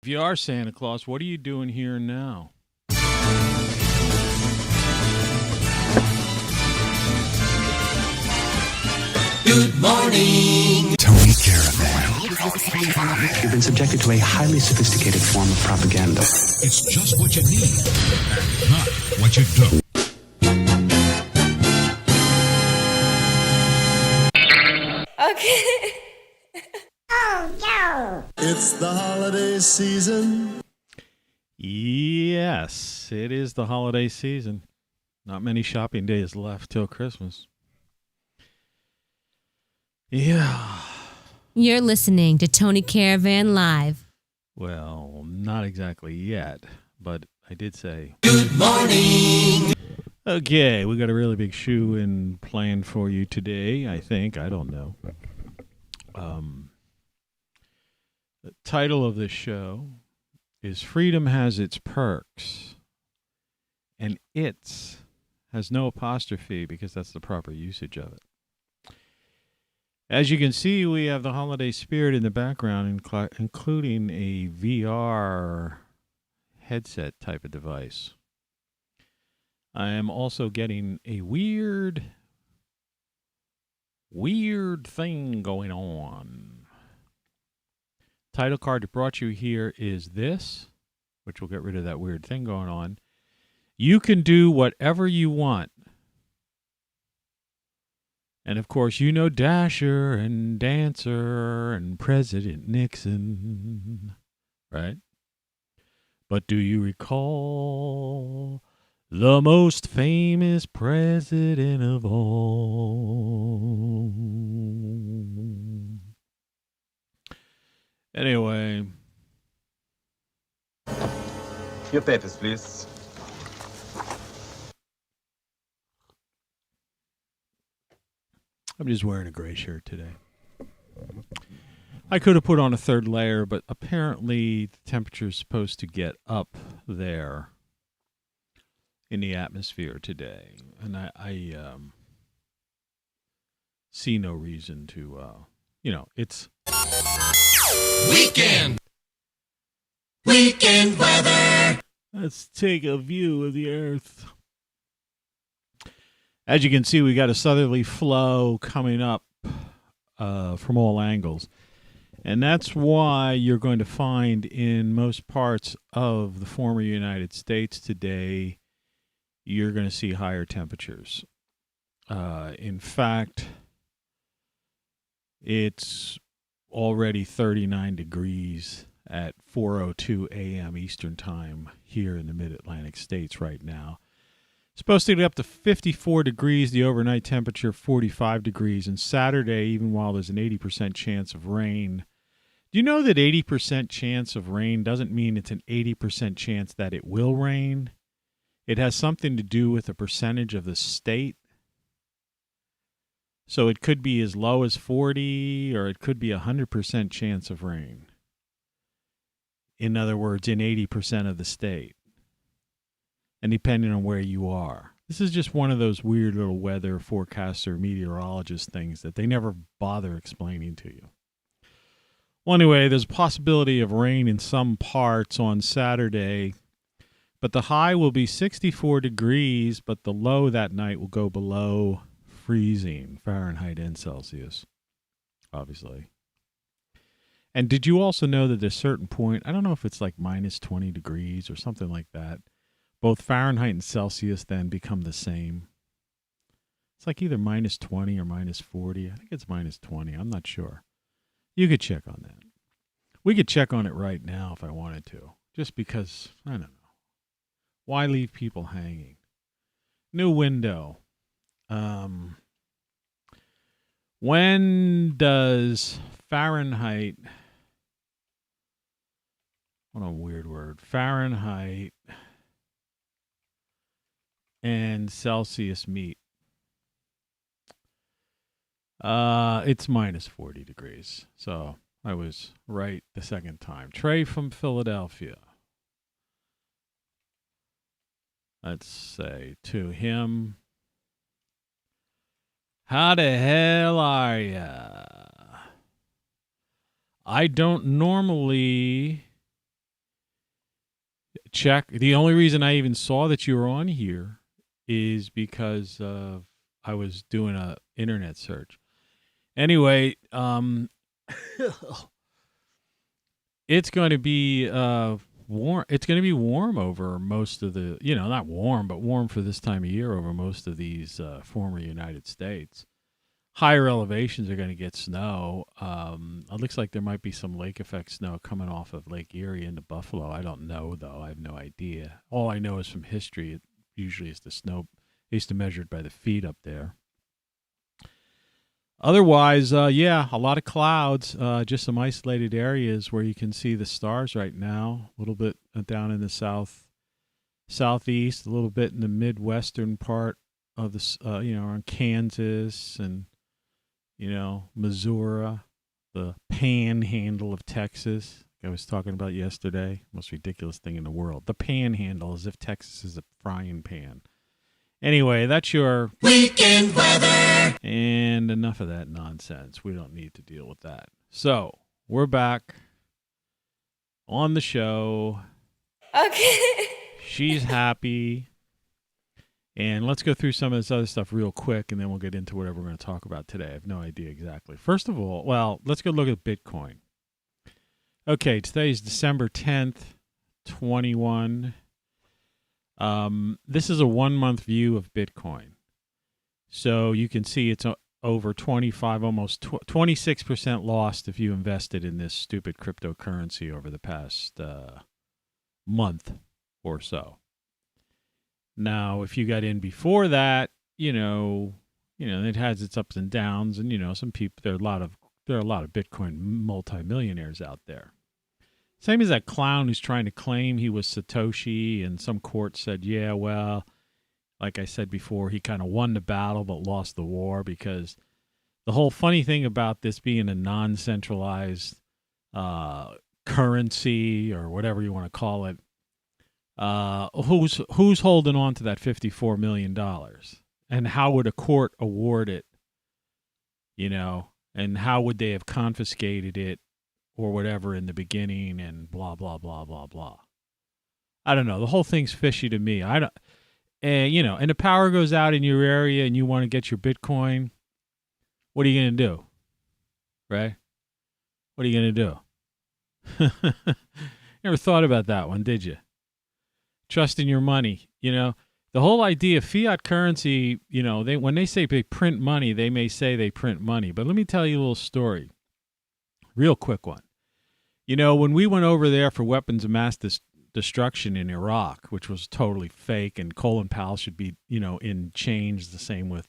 If you are Santa Claus, what are you doing here now? Good morning, Tony Caravan. You've been subjected to a highly sophisticated form of propaganda. It's just what you need, and not what you don't. Okay. Oh, no. it's the holiday season. Yes, it is the holiday season. Not many shopping days left till Christmas. Yeah. You're listening to Tony Caravan Live. Well, not exactly yet, but I did say. Good morning. Okay, we got a really big shoe-in planned for you today, I think. I don't know. The title of this show is Freedom Has Its Perks, and it's has no apostrophe because that's the proper usage of it. As you can see, we have the holiday spirit in the background, including a VR headset type of device. I am also getting a weird thing going on. Title card that brought you here is this, which will get rid of that weird thing going on. You can do whatever you want. And of course, you know Dasher and Dancer and President Nixon, right? But do you recall the most famous president of all? Anyway. Your papers, please. I'm just wearing a gray shirt today. I could have put on a third layer, but apparently the temperature is supposed to get up there in the atmosphere today. And I see no reason to, it's Weekend weather. Let's take a view of the earth. As you can see, we got a southerly flow coming up from all angles. And that's why you're going to find in most parts of the former United States today, you're going to see higher temperatures. In fact, it's already 39 degrees at 4:02 a.m. Eastern Time here in the Mid-Atlantic States right now. Supposed to get up to 54 degrees, the overnight temperature 45 degrees, and Saturday, even while there's an 80% chance of rain. Do you know that 80% chance of rain doesn't mean it's an 80% chance that it will rain? It has something to do with the percentage of the state. So it could be as low as 40, or it could be 100% chance of rain. In other words, in 80% of the state. And depending on where you are. This is just one of those weird little weather forecaster meteorologist things that they never bother explaining to you. Well, anyway, there's a possibility of rain in some parts on Saturday, but the high will be 64 degrees, but the low that night will go below freezing, Fahrenheit and Celsius, obviously. And did you also know that at a certain point, I don't know if it's like minus 20 degrees or something like that, both Fahrenheit and Celsius then become the same. It's like either minus 20 or minus 40. I think it's minus 20. I'm not sure. You could check on that. We could check on it right now if I wanted to, just because, I don't know. Why leave people hanging? New window. When does Fahrenheit, what a weird word, Fahrenheit and Celsius meet? It's minus 40 degrees. So I was right the second time. Trey from Philadelphia. Let's say to him, how the hell are ya? I don't normally check. The only reason I even saw that you were on here is because I was doing a internet search. Anyway, it's going to be warm. It's going to be warm over most of the, not warm, but warm for this time of year over most of these former United States. Higher elevations are going to get snow. It looks like there might be some lake effect snow coming off of Lake Erie into Buffalo. I don't know, though. I have no idea. All I know is from history, it usually is the snow. They used to measure it by the feet up there. Otherwise, a lot of clouds, just some isolated areas where you can see the stars right now. A little bit down in the southeast, a little bit in the midwestern part of the, around Kansas and, Missouri, the panhandle of Texas. I was talking about yesterday, most ridiculous thing in the world. The panhandle, as if Texas is a frying pan. Anyway, that's your Weekend weather. And enough of that nonsense. We don't need to deal with that. So, we're back on the show. Okay. She's happy. And let's go through some of this other stuff real quick, and then we'll get into whatever we're going to talk about today. I have no idea exactly. First of all, let's go look at Bitcoin. Okay, today's December 10th, 21. This is a 1 month view of Bitcoin. So you can see it's over 25, almost 26% lost if you invested in this stupid cryptocurrency over the past month or so. Now, if you got in before that, it has its ups and downs, and some people, there are a lot of Bitcoin multimillionaires out there. Same as that clown who's trying to claim he was Satoshi, and some court said, yeah, well, like I said before, he kind of won the battle but lost the war, because the whole funny thing about this being a non-centralized currency, or whatever you want to call it, who's holding on to that $54 million? And how would a court award it, and how would they have confiscated it or whatever in the beginning, and blah, blah, blah, blah, blah. I don't know. The whole thing's fishy to me. And the power goes out in your area and you want to get your Bitcoin. What are you going to do? Right? What are you going to do? Never thought about that one, did you? Trust in your money. The whole idea of fiat currency, when they say they print money, they may say they print money. But let me tell you a little story. Real quick one. When we went over there for weapons of mass destruction in Iraq, which was totally fake, and Colin Powell should be, in chains, the same with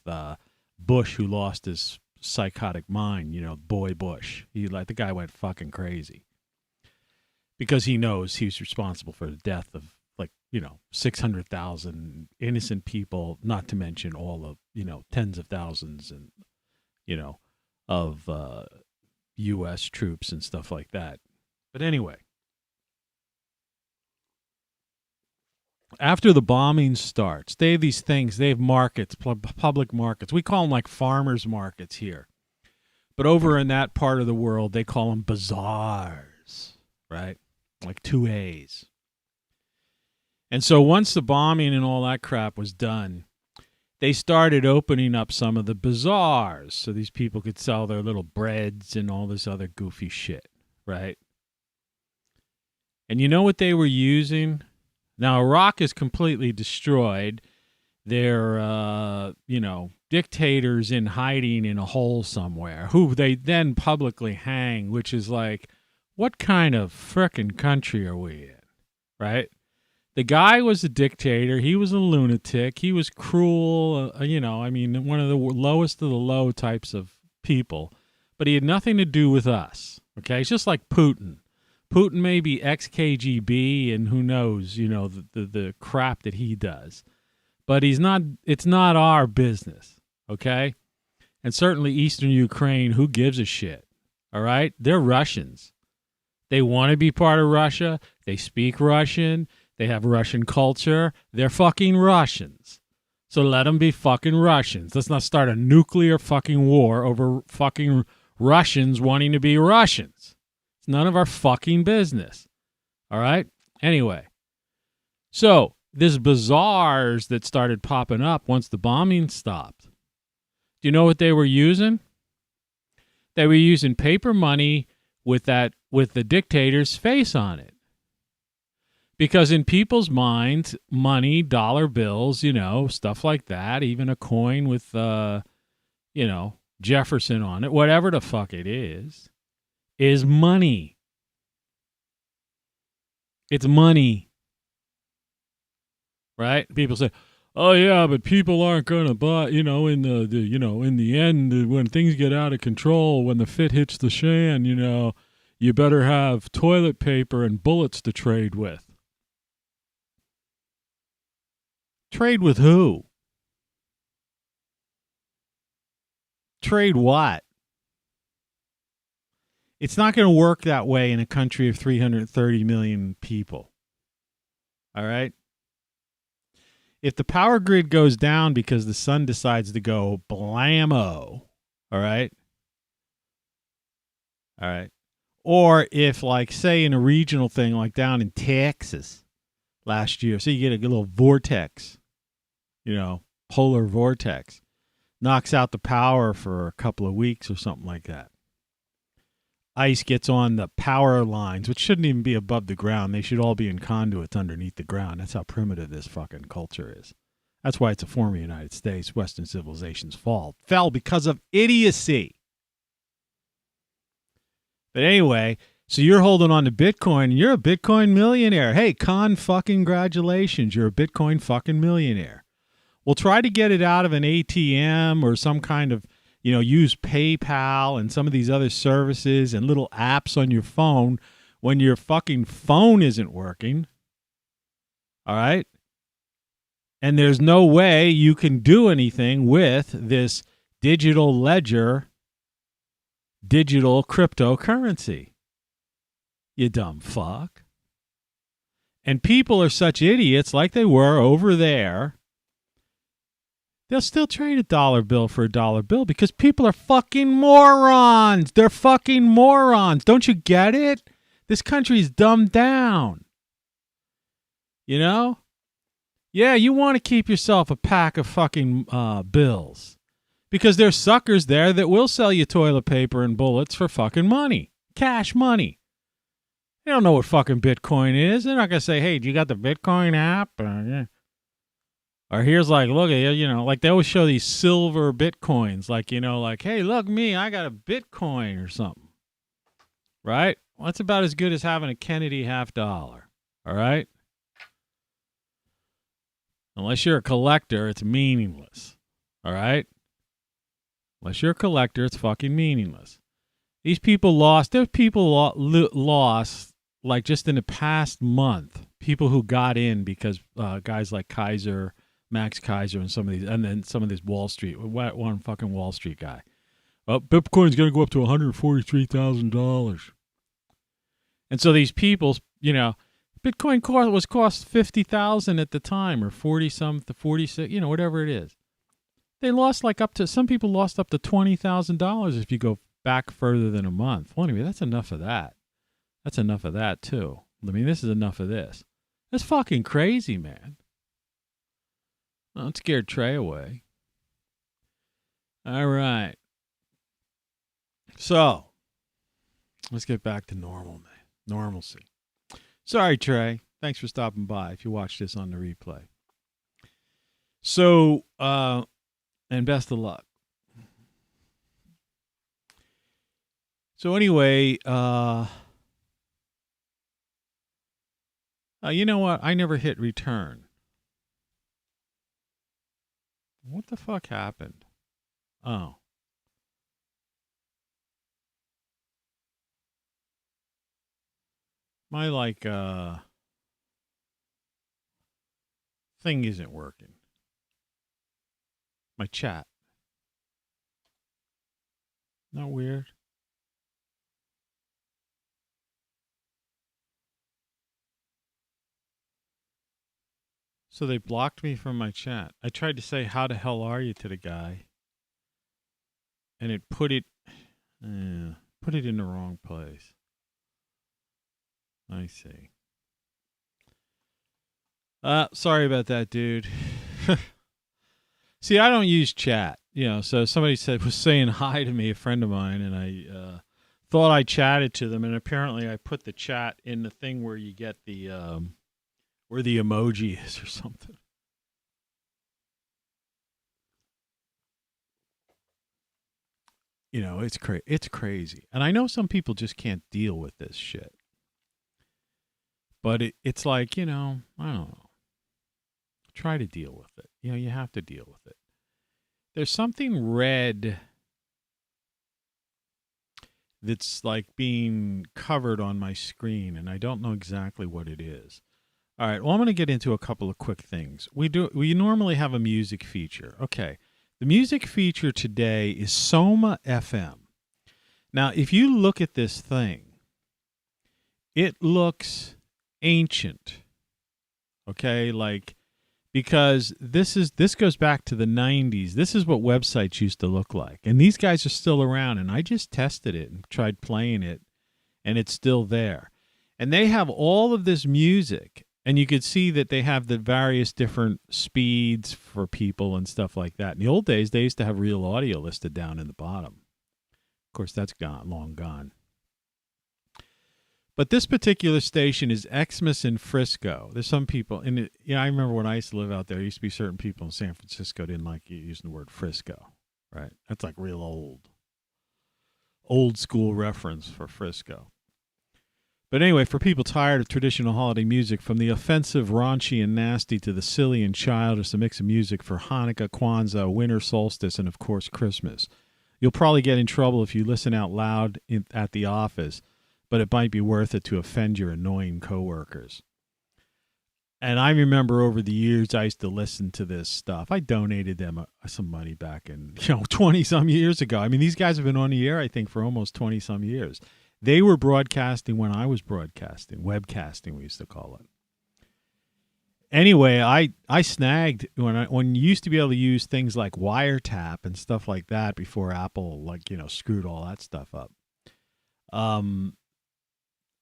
Bush, who lost his psychotic mind, boy Bush. The guy went fucking crazy because he knows he's responsible for the death of 600,000 innocent people, not to mention all of, tens of thousands and, of U.S. troops and stuff like that. But anyway, after the bombing starts, they have these things, they have markets, public markets. We call them like farmers markets here. But over in that part of the world, they call them bazaars, right? Like 2 A's. And so once the bombing and all that crap was done, they started opening up some of the bazaars so these people could sell their little breads and all this other goofy shit, right? And you know what they were using? Now, Iraq is completely destroyed. They're, dictators in hiding in a hole somewhere who they then publicly hang, which is like, what kind of frickin' country are we in, right? The guy was a dictator. He was a lunatic. He was cruel, one of the lowest of the low types of people. But he had nothing to do with us, okay? It's just like Putin. Putin may be ex-KGB and who knows, the crap that he does. But it's not our business, okay? And certainly Eastern Ukraine, who gives a shit, all right? They're Russians. They want to be part of Russia. They speak Russian. They have Russian culture. They're fucking Russians. So let them be fucking Russians. Let's not start a nuclear fucking war over fucking Russians wanting to be Russians. It's none of our fucking business. All right? Anyway, So this bazaars that started popping up once the bombing stopped. Do you know what they were using? They were using paper money with the dictator's face on it. Because in people's minds, money, dollar bills, stuff like that, even a coin with, Jefferson on it, whatever the fuck it is money. It's money. Right? People say, oh yeah, but people aren't going to buy, in the end, when things get out of control, when the fit hits the shan, you better have toilet paper and bullets to trade with. Trade with who? Trade what? It's not going to work that way in a country of 330 million people. All right? If the power grid goes down because the sun decides to go blammo, all right? All right. Or if, like, say, in a regional thing, like down in Texas last year, so you get a little vortex, polar vortex, knocks out the power for a couple of weeks or something like that. Ice gets on the power lines, which shouldn't even be above the ground. They should all be in conduits underneath the ground. That's how primitive this fucking culture is. That's why it's a former United States. Western civilization's fell because of idiocy. But anyway, so you're holding on to Bitcoin, and you're a Bitcoin millionaire. Hey, congratulations. You're a Bitcoin fucking millionaire. Well, try to get it out of an ATM or some kind of, use PayPal and some of these other services and little apps on your phone when your fucking phone isn't working. All right? And there's no way you can do anything with this digital ledger, digital cryptocurrency. You dumb fuck. And people are such idiots like they were over there. They'll still trade a dollar bill for a dollar bill because people are fucking morons. They're fucking morons. Don't you get it? This country's dumbed down. Yeah, you want to keep yourself a pack of fucking bills because there's suckers there that will sell you toilet paper and bullets for fucking money. Cash money. They don't know what fucking Bitcoin is. They're not going to say, hey, do you got the Bitcoin app? Yeah. Or here's like, look at like they always show these silver Bitcoins, like, hey, look me, I got a Bitcoin or something. Right? Well, that's about as good as having a Kennedy $50. All right? Unless you're a collector, it's meaningless. All right? Unless you're a collector, it's fucking meaningless. These people lost, lost, like just in the past month, people who got in because guys like Kaiser, Max Kaiser, and then some of this Wall Street, one fucking Wall Street guy. Well, Bitcoin's going to go up to $143,000. And so these people, Bitcoin cost $50,000 at the time, or 40-some to 46, whatever it is. They lost some people lost up to $20,000 if you go back further than a month. Well, anyway, that's enough of that. That's enough of that too. I mean, this is enough of this. That's fucking crazy, man. Well, it scared Trey away. All right. So, let's get back to normal, man. Normalcy. Sorry, Trey. Thanks for stopping by if you watch this on the replay. So, and best of luck. So anyway, you know what? I never hit return. What the fuck happened? Oh. My, thing isn't working. My chat. Not weird. So they blocked me from my chat. I tried to say, how the hell are you to the guy? And it put it in the wrong place. I see. Sorry about that, dude. See, I don't use chat, so somebody was saying hi to me, a friend of mine, and I thought I chatted to them, and apparently I put the chat in the thing where you get the, where the emoji is or something. It's crazy. And I know some people just can't deal with this shit. But it's like, I don't know. Try to deal with it. You have to deal with it. There's something red that's like being covered on my screen, and I don't know exactly what it is. All right, well, I'm going to get into a couple of quick things. We normally have a music feature. Okay, the music feature today is Soma FM. Now, if you look at this thing, it looks ancient. Okay, because this goes back to the 90s. This is what websites used to look like. And these guys are still around, and I just tested it and tried playing it, and it's still there. And they have all of this music, and you could see that they have the various different speeds for people and stuff like that. In the old days, they used to have real audio listed down in the bottom. Of course, that's long gone. But this particular station is Xmas in Frisco. There's some people, and I remember when I used to live out there, there used to be certain people in San Francisco didn't like using the word Frisco, right? That's like real old school reference for Frisco. But anyway, for people tired of traditional holiday music, from the offensive, raunchy, and nasty to the silly and childish, a mix of music for Hanukkah, Kwanzaa, winter solstice, and of course Christmas. You'll probably get in trouble if you listen out loud at the office, but it might be worth it to offend your annoying coworkers. And I remember over the years, I used to listen to this stuff. I donated them some money back in 20-some years ago. I mean, these guys have been on the air, I think, for almost 20-some years. They were broadcasting when I was broadcasting, webcasting, we used to call it. Anyway, I snagged when you used to be able to use things like wiretap and stuff like that before Apple screwed all that stuff up.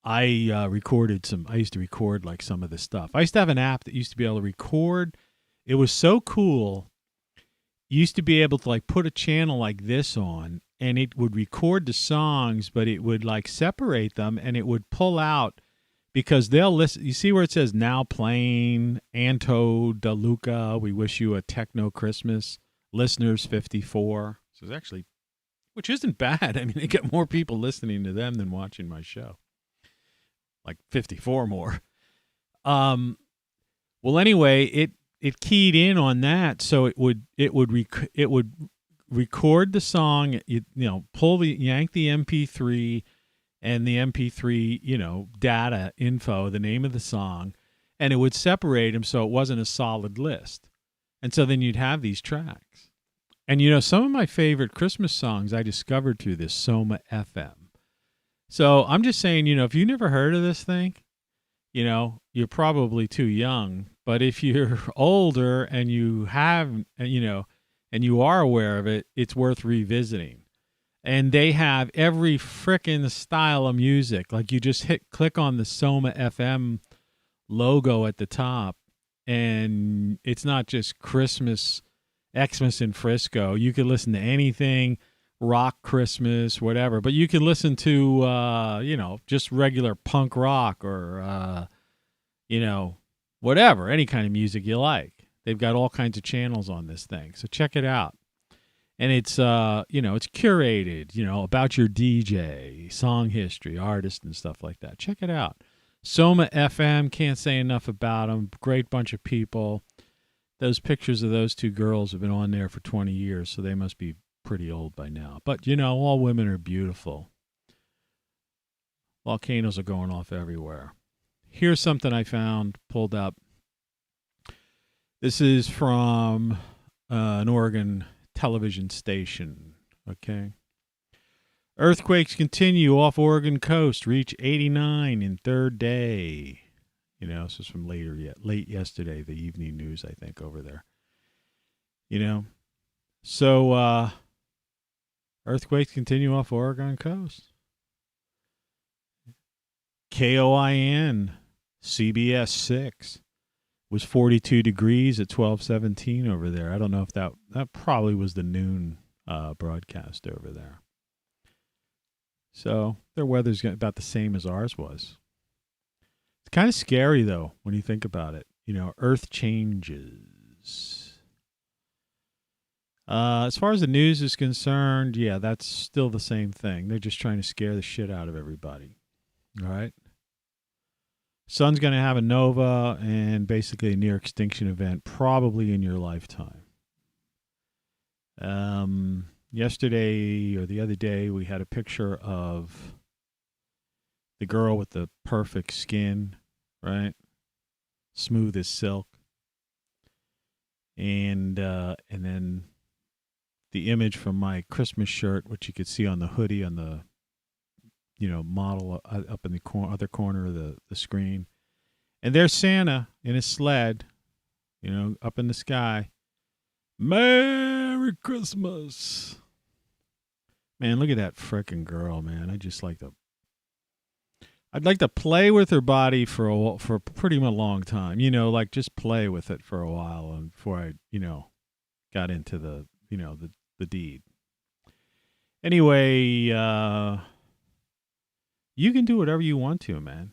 I recorded I used to record some of this stuff. I used to have an app that used to be able to record. It was so cool. You used to be able to put a channel like this on, and it would record the songs, but it would separate them, and it would pull out, because they'll listen. You see where it says now playing Anto DeLuca, we wish you a techno Christmas, listeners 54. So it's actually, which isn't bad. I mean, they get more people listening to them than watching my show. 54 more. Well, anyway, it keyed in on that, so it would record the song, yank the MP3 and the MP3, data info, the name of the song, and it would separate them so it wasn't a solid list. And so then you'd have these tracks. And some of my favorite Christmas songs I discovered through this Soma FM. So I'm just saying, if you never heard of this thing, you're probably too young. But if you're older and you have, and you are aware of it, it's worth revisiting. And they have every frickin' style of music. You just click on the Soma FM logo at the top, and it's not just Xmas in Frisco. You could listen to anything. Rock Christmas, whatever, but you can listen to just regular punk rock or whatever, any kind of music you like. They've got all kinds of channels on this thing, so check it out. And it's it's curated, about your DJ, song history, artist, and stuff like that. Check it out. Soma FM, can't say enough about them. Great bunch of people. Those pictures of those two girls have been on there for 20 years, so they must be pretty old by now. But all women are beautiful. Volcanoes are going off everywhere. Here's something I found, pulled up. This is from an Oregon television station. Okay. Earthquakes continue off Oregon coast, reach 89 in third day. This is from late yesterday, the evening news, I think, over there. So earthquakes continue off Oregon coast. KOIN, CBS 6. was 42 degrees at 12:17 over there. I don't know if that probably was the noon broadcast over there. So their weather's about the same as ours was. It's kind of scary, though, when you think about it. You know, Earth changes. As far as the news is concerned, yeah, that's still the same thing. They're just trying to scare the shit out of everybody. All right? Sun's going to have a nova and basically a near extinction event probably in your lifetime. Yesterday or the other day, we had a picture of the girl with the perfect skin, right? Smooth as silk. And then the image from my Christmas shirt, which you could see on the hoodie on the, model up in the other corner of the screen. And there's Santa in his sled, up in the sky. Merry Christmas. Man, look at that frickin' girl, man. I'd like to play with her body for pretty much a long time. Just play with it for a while and before I, got into the deed. Anyway, you can do whatever you want to, man.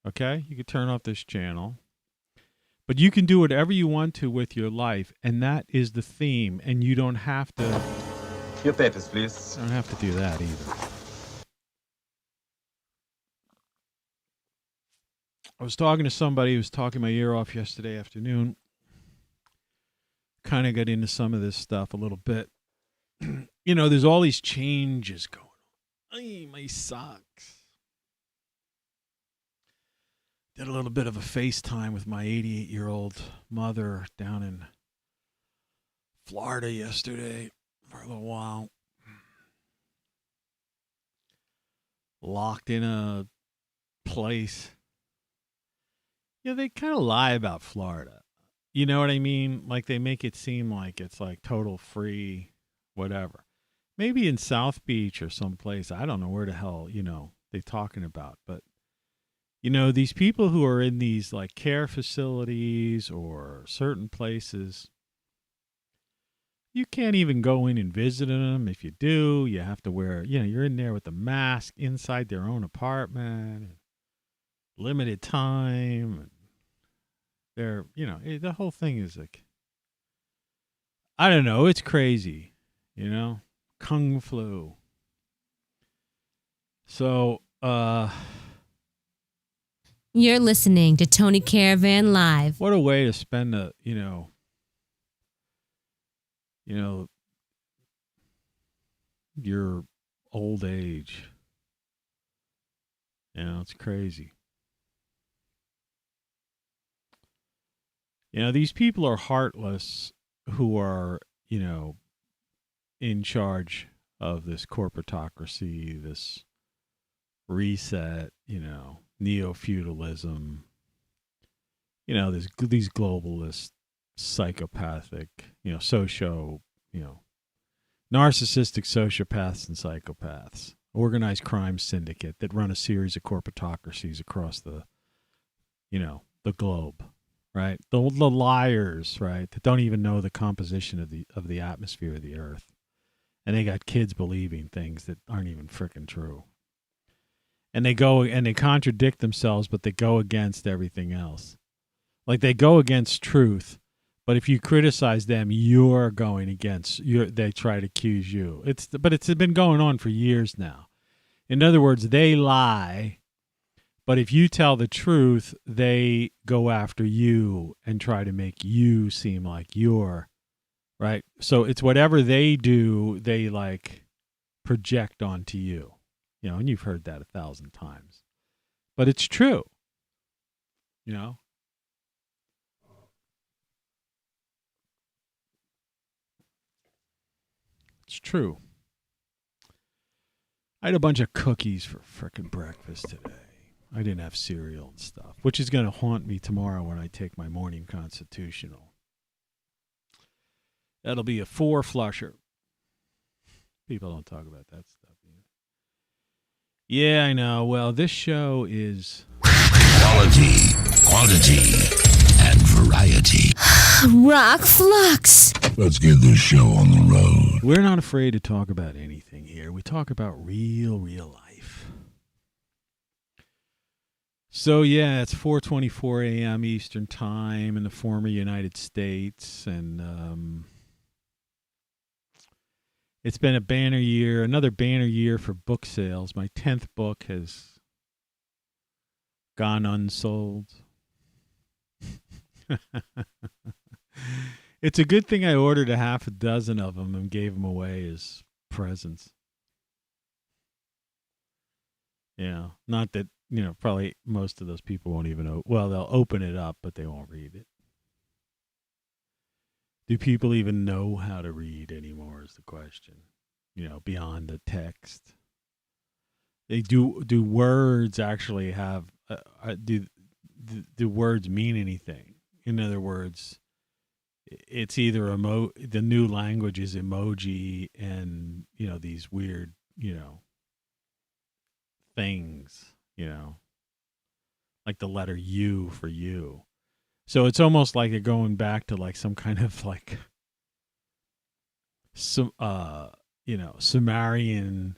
Okay? You can turn off this channel. But you can do whatever you want to with your life, and that is the theme, and you don't have to... Your papers, please. I don't have to do that either. I was talking to somebody who was talking my ear off yesterday afternoon. Kind of got into some of this stuff a little bit. There's all these changes going on. Ay, my socks. Did a little bit of a FaceTime with my 88-year-old mother down in Florida yesterday for a little while. Locked in a place. They kind of lie about Florida. You know what I mean? Like they make it seem like it's like total free, whatever. Maybe in South Beach or someplace. I don't know where the hell, they're talking about. But, these people who are in these like care facilities or certain places, you can't even go in and visit them. If you do, you have to wear, you're in there with a mask inside their own apartment. Limited time. They're, the whole thing is like, I don't know. It's crazy, Kung flu. So, You're listening to Tony Caravan Live. What a way to spend your old age. It's crazy. These people are heartless who are, in charge of this corporatocracy, this reset, neo-feudalism, these globalist, psychopathic, narcissistic sociopaths and psychopaths, organized crime syndicate that run a series of corporatocracies across the globe. Right, the liars, right, that don't even know the composition of the atmosphere of the earth, and they got kids believing things that aren't even frickin' true, and they go and they contradict themselves, but they go against everything else, like they go against truth, but if you criticize them, you're going against. They try to accuse you. It's been going on for years now. In other words, they lie. But if you tell the truth, they go after you and try to make you seem like you're right. So it's whatever they do, they like project onto you, and you've heard that 1,000 times, but it's true, it's true. I had a bunch of cookies for frickin' breakfast today. I didn't have cereal and stuff, which is going to haunt me tomorrow when I take my morning constitutional. That'll be a 4-flusher. People don't talk about that stuff. Yeah, I know. Well, this show is... Quality, quantity, and variety. ROCKFLUX. Let's get this show on the road. We're not afraid to talk about anything here. We talk about real life. So, yeah, it's 4:24 a.m. Eastern Time in the former United States, and it's been a banner year, another banner year for book sales. My 10th book has gone unsold. It's a good thing I ordered a half a dozen of them and gave them away as presents. Yeah, not that, probably most of those people won't even they'll open it up, but they won't read it. Do people even know how to read anymore is the question, beyond the text. They do words actually have, do words mean anything? In other words, it's either the new language is emoji and, these weird, things, like the letter U for you. So it's almost like they're going back to like some kind of like some Sumerian,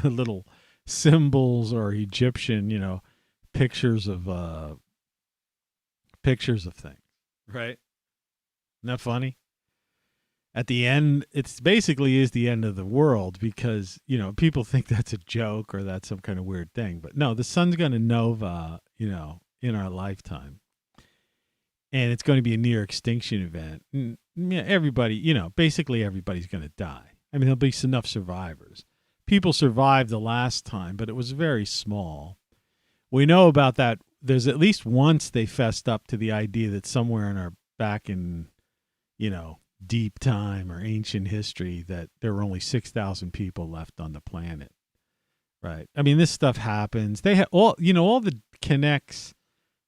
little symbols or Egyptian, pictures of things, right? Isn't that funny? At the end, it's basically is the end of the world because, people think that's a joke or that's some kind of weird thing. But no, the sun's going to nova, in our lifetime. And it's going to be a near extinction event. And, everybody, basically everybody's going to die. I mean, there'll be enough survivors. People survived the last time, but it was very small. We know about that. There's at least once they fessed up to the idea that somewhere back in, deep time or ancient history that there were only 6,000 people left on the planet. Right. I mean, this stuff happens. They have all the connect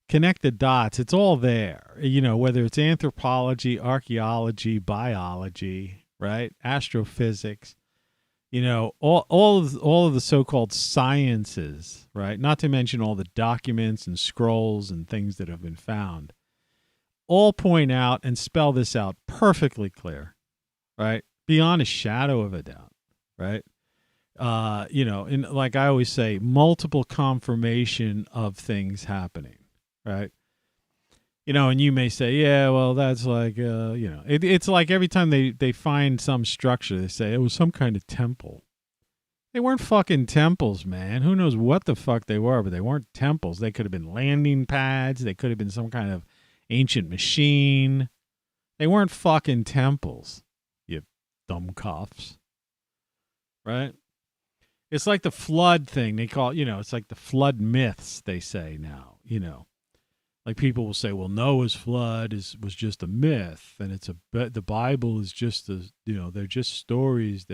the dots. It's all there, whether it's anthropology, archaeology, biology, right? Astrophysics, all of the so-called sciences, right? Not to mention all the documents and scrolls and things that have been found. All point out and spell this out perfectly clear, right? Beyond a shadow of a doubt, right? And like I always say, multiple confirmation of things happening, right? And you may say, yeah, well, that's like, it's like every time they find some structure, they say it was some kind of temple. They weren't fucking temples, man. Who knows what the fuck they were, but they weren't temples. They could have been landing pads. They could have been some kind of ancient machine. They weren't fucking temples, you dumbcuffs. Right? It's like the flood thing. They call it, it's like the flood myths, they say now, Like people will say, well, Noah's flood was just a myth, and the Bible is just they're just stories.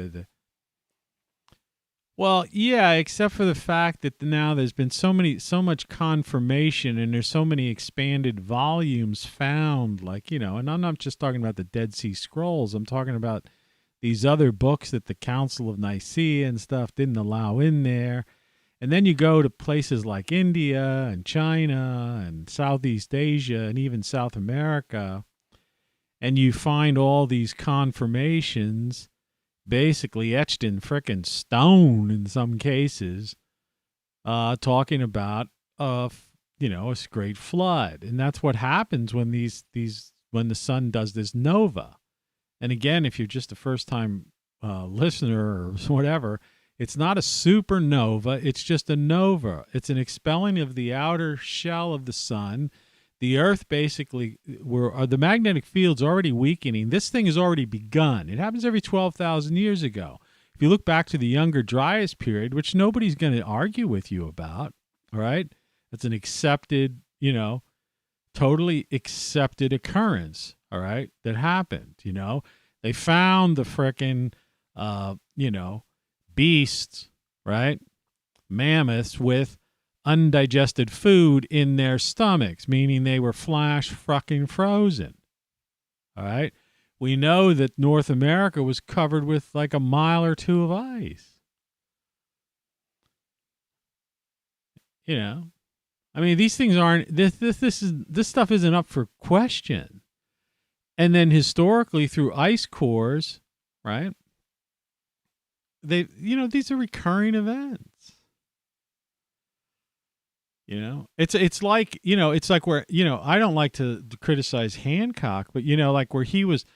Well, yeah, except for the fact that now there's been so much confirmation, and there's so many expanded volumes found, like, and I'm not just talking about the Dead Sea Scrolls. I'm talking about these other books that the Council of Nicaea and stuff didn't allow in there. And then you go to places like India and China and Southeast Asia and even South America, and you find all these confirmations basically etched in frickin' stone in some cases, talking about a great flood. And that's what happens when when the sun does this nova. And again, if you're just a first-time listener or whatever, it's not a supernova. It's just a nova. It's an expelling of the outer shell of the sun. The Earth basically, the magnetic field's already weakening. This thing has already begun. It happens every 12,000 years ago. If you look back to the Younger Dryas period, which nobody's going to argue with you about, all right? It's an accepted, totally accepted occurrence, all right, that happened, They found the frickin', beasts, right? Mammoths with undigested food in their stomachs, meaning they were flash fucking frozen. All right? We know that North America was covered with like a mile or two of ice. I mean, these things aren't, this stuff isn't up for question. And then historically through ice cores, right? These are recurring events. It's like, it's like where, I don't like to criticize Hancock, but like where he was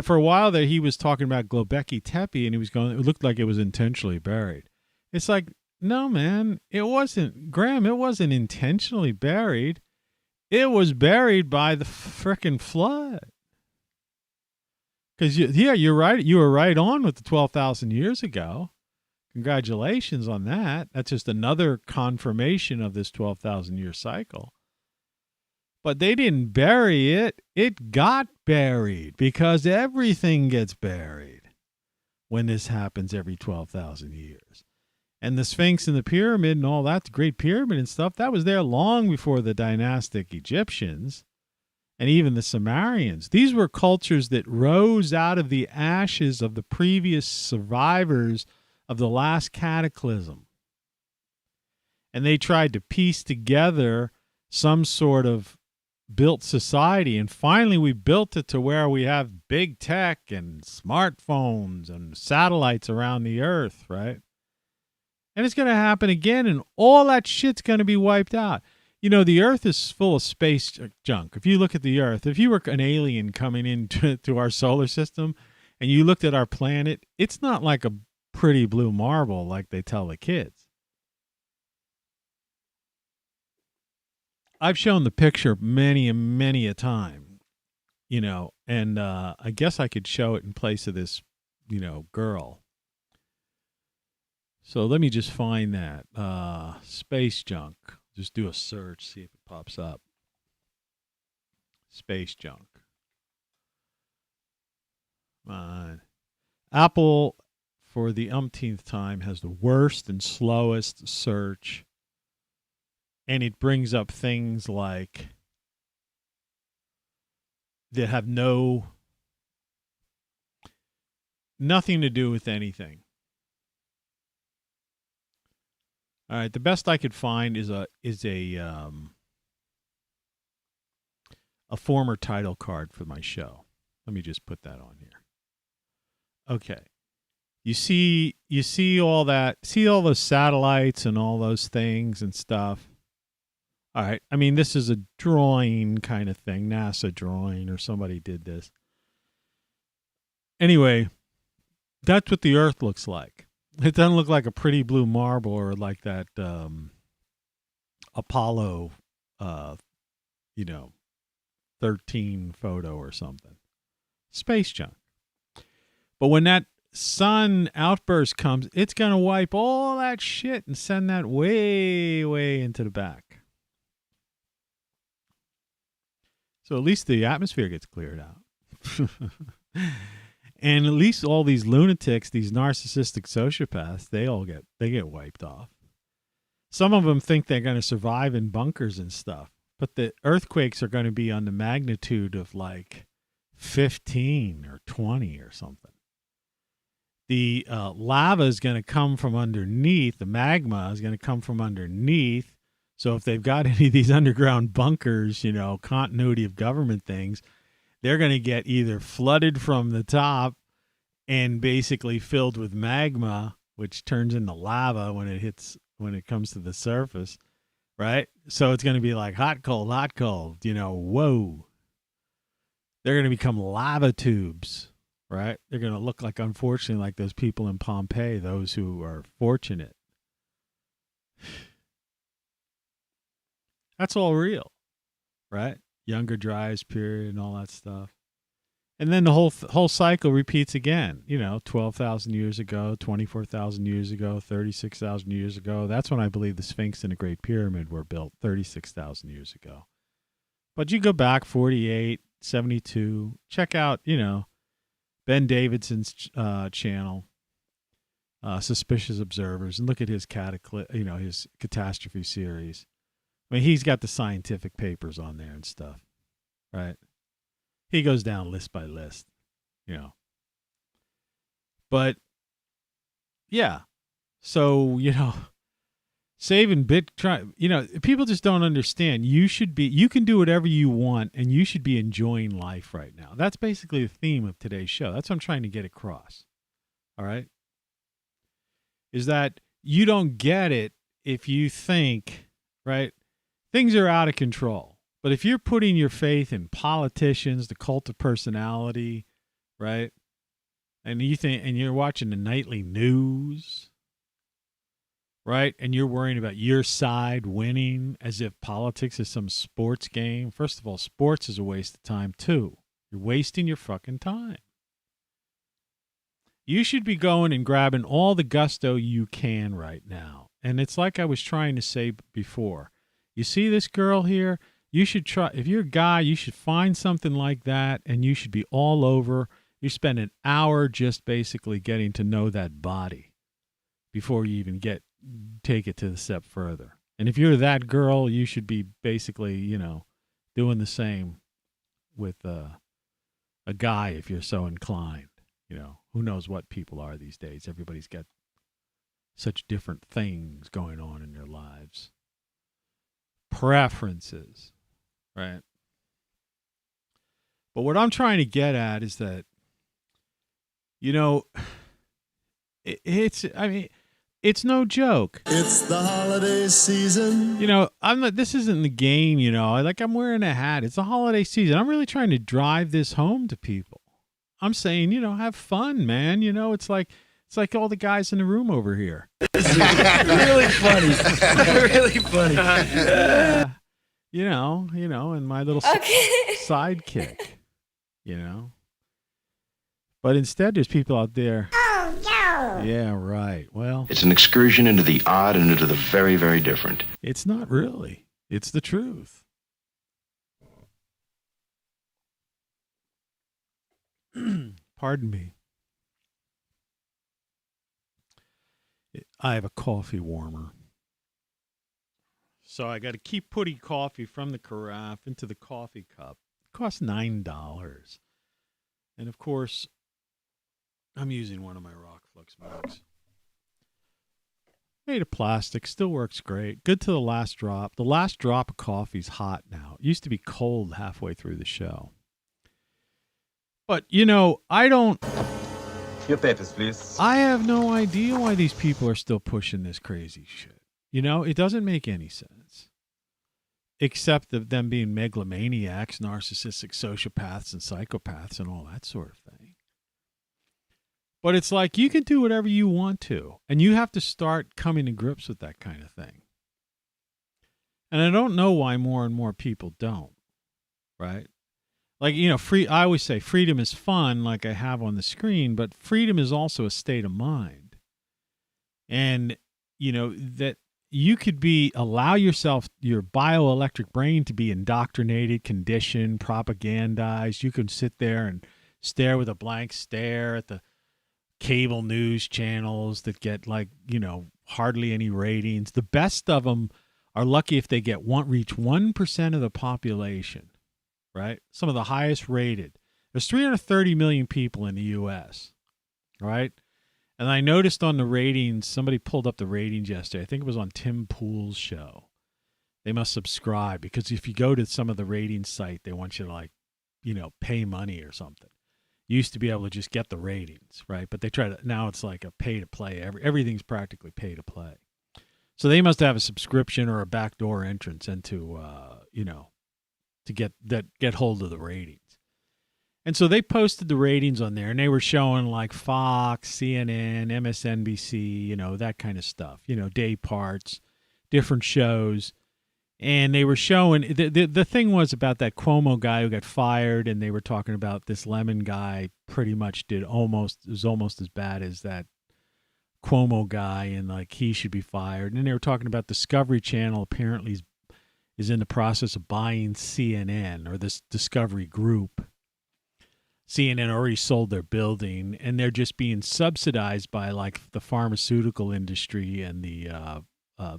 for a while there, he was talking about Göbekli Tepe and he was going, it looked like it was intentionally buried. It's like, no, man, it wasn't, Graham, it wasn't intentionally buried. It was buried by the frickin' flood. Because, you're right. You were right on with the 12,000 years ago. Congratulations on that. That's just another confirmation of this 12,000 year cycle. But they didn't bury it. It got buried because everything gets buried when this happens every 12,000 years. And the Sphinx and the pyramid and all that, the Great Pyramid and stuff, that was there long before the dynastic Egyptians. And even the Sumerians. These were cultures that rose out of the ashes of the previous survivors of the last cataclysm. And they tried to piece together some sort of built society. And finally, we built it to where we have big tech and smartphones and satellites around the earth, right? And it's going to happen again, and all that shit's going to be wiped out. The Earth is full of space junk. If you look at the Earth, if you were an alien coming into our solar system and you looked at our planet, it's not like a pretty blue marble like they tell the kids. I've shown the picture many and many a time, and I guess I could show it in place of this, girl. So let me just find that. Space junk. Just do a search, see if it pops up. Space junk. Apple, for the umpteenth time, has the worst and slowest search. And it brings up things like that have nothing to do with anything. All right, the best I could find is a former title card for my show. Let me just put that on here. Okay. You see all that, see all those satellites and all those things and stuff. All right. I mean, this is a drawing kind of thing, NASA drawing, or somebody did this. Anyway, that's what the Earth looks like. It doesn't look like a pretty blue marble or like that Apollo, 13 photo or something. Space junk. But when that sun outburst comes, it's going to wipe all that shit and send that way, way into the back. So at least the atmosphere gets cleared out. And at least all these lunatics, these narcissistic sociopaths, they get wiped off. Some of them think they're going to survive in bunkers and stuff, but the earthquakes are going to be on the magnitude of like 15 or 20 or something. The lava is going to come from underneath. The magma is going to come from underneath. So if they've got any of these underground bunkers, continuity of government things, they're going to get either flooded from the top and basically filled with magma, which turns into lava when it comes to the surface, right? So it's going to be like hot, cold, whoa. They're going to become lava tubes, right? They're going to look like, unfortunately, like those people in Pompeii, those who are fortunate. That's all real, right? Younger dryas period and all that stuff. And then the whole cycle repeats again, 12,000 years ago, 24,000 years ago, 36,000 years ago. That's when I believe the Sphinx and the Great Pyramid were built, 36,000 years ago. But you go back 48, 72, check out, Ben Davidson's channel, Suspicious Observers, and look at his his catastrophe series. I mean, he's got the scientific papers on there and stuff, right? He goes down list by list, But, yeah. So, people just don't understand. You can do whatever you want, and you should be enjoying life right now. That's basically the theme of today's show. That's what I'm trying to get across. All right? Is that you don't get it if you think, right, things are out of control. But if you're putting your faith in politicians, the cult of personality, right, and you're watching the nightly news, right, and you're worrying about your side winning as if politics is some sports game. First of all, sports is a waste of time too. You're wasting your fucking time. You should be going and grabbing all the gusto you can right now. And it's like I was trying to say before. You see this girl here? You should try, if you're a guy, you should find something like that, and you should be all over. You spend an hour just basically getting to know that body before you even take it to the step further. And if you're that girl, you should be basically, doing the same with a guy if you're so inclined. Who knows what people are these days? Everybody's got such different things going on in their lives. Preferences, right? But what I'm trying to get at is that, it's no joke. It's the holiday season. This isn't the game, I'm wearing a hat. It's the holiday season. I'm really trying to drive this home to people. I'm saying, have fun, man. It's like all the guys in the room over here. Really funny. Really funny. And my little sidekick, But instead, there's people out there. Oh, no. Yeah, right. Well, it's an excursion into the odd and into the very, very different. It's not really. It's the truth. Pardon me. I have a coffee warmer. So I got to keep putting coffee from the carafe into the coffee cup. It costs $9. And of course, I'm using one of my ROCKFLUX mugs. Made of plastic, still works great. Good to the last drop. The last drop of coffee's hot now. It used to be cold halfway through the show. But, I don't... Your papers, please. I have no idea why these people are still pushing this crazy shit. It doesn't make any sense. Except them being megalomaniacs, narcissistic sociopaths, and psychopaths, and all that sort of thing. But it's like, you can do whatever you want to. And you have to start coming to grips with that kind of thing. And I don't know why more and more people don't. Right? Like, I always say freedom is fun, like I have on the screen, but freedom is also a state of mind. And, that you could allow yourself, your bioelectric brain to be indoctrinated, conditioned, propagandized. You can sit there and stare with a blank stare at the cable news channels that get hardly any ratings. The best of them are lucky if they reach 1% of the population. Right? Some of the highest rated. There's 330 million people in the U.S., right? And I noticed on the ratings, somebody pulled up the ratings yesterday. I think it was on Tim Pool's show. They must subscribe because if you go to some of the ratings site, they want you to pay money or something. You used to be able to just get the ratings, right? But now it's like a pay to play. Everything's practically pay to play. So they must have a subscription or a backdoor entrance into, to get hold of the ratings. And so they posted the ratings on there, and they were showing like Fox, CNN, MSNBC, that kind of stuff, day parts, different shows. And they were showing, the thing was about that Cuomo guy who got fired, and they were talking about this Lemon guy pretty much was almost as bad as that Cuomo guy, and like he should be fired. And then they were talking about Discovery Channel apparently is in the process of buying CNN, or this Discovery Group. CNN already sold their building, and they're just being subsidized by like the pharmaceutical industry and the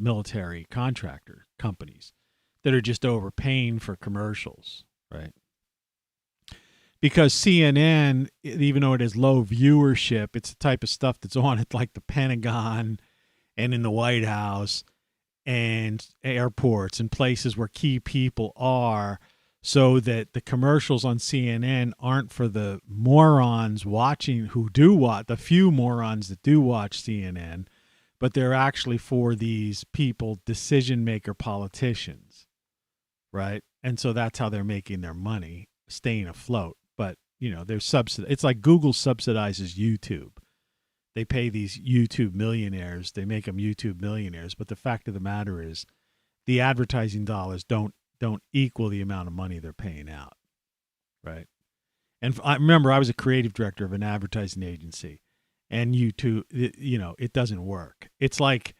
military contractor companies that are just overpaying for commercials, right? Because CNN, even though it has low viewership, it's the type of stuff that's on at like the Pentagon and in the White House. and airports and places where key people are, so that the commercials on CNN aren't for the morons watching who do watch, the few morons that do watch CNN, but they're actually for these people, decision maker politicians, right? And so that's how they're making their money, staying afloat. But, you know, they're it's like Google subsidizes YouTube. They pay these YouTube millionaires, they make them YouTube millionaires, but the fact of the matter is the advertising dollars don't equal the amount of money they're paying out, right? And I remember I was a creative director of an advertising agency, and YouTube, it doesn't work. It's like,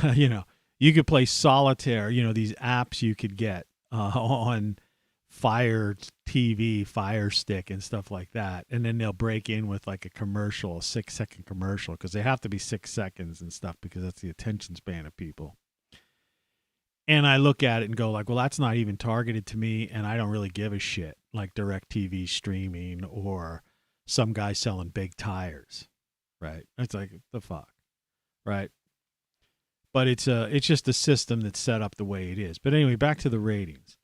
you could play solitaire, these apps you could get on Fire TV, Fire Stick, and stuff like that, and then they'll break in with like a commercial, a 6-second commercial, because they have to be 6 seconds and stuff, because that's the attention span of people. And I look at it and go like, well, that's not even targeted to me, and I don't really give a shit, like DirecTV streaming or some guy selling big tires, right? It's like, the fuck, right? But it's just a system that's set up the way it is. But anyway, back to the ratings.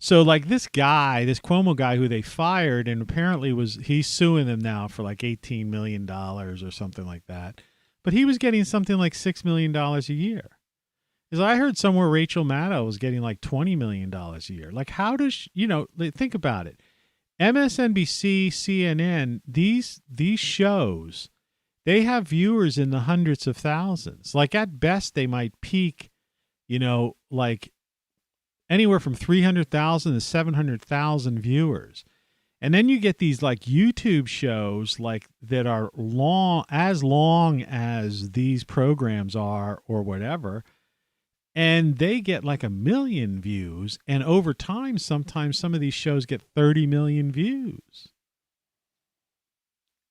So like this guy, this Cuomo guy who they fired, and apparently he's suing them now for like $18 million or something like that. But he was getting something like $6 million a year. Because I heard somewhere Rachel Maddow was getting like $20 million a year. Like, how does, think about it. MSNBC, CNN, these shows, they have viewers in the hundreds of thousands. Like, at best, they might peak, like anywhere from 300,000 to 700,000 viewers. And then you get these like YouTube shows like that are long as these programs are or whatever. And they get like 1 million views. And over time, sometimes some of these shows get 30 million views.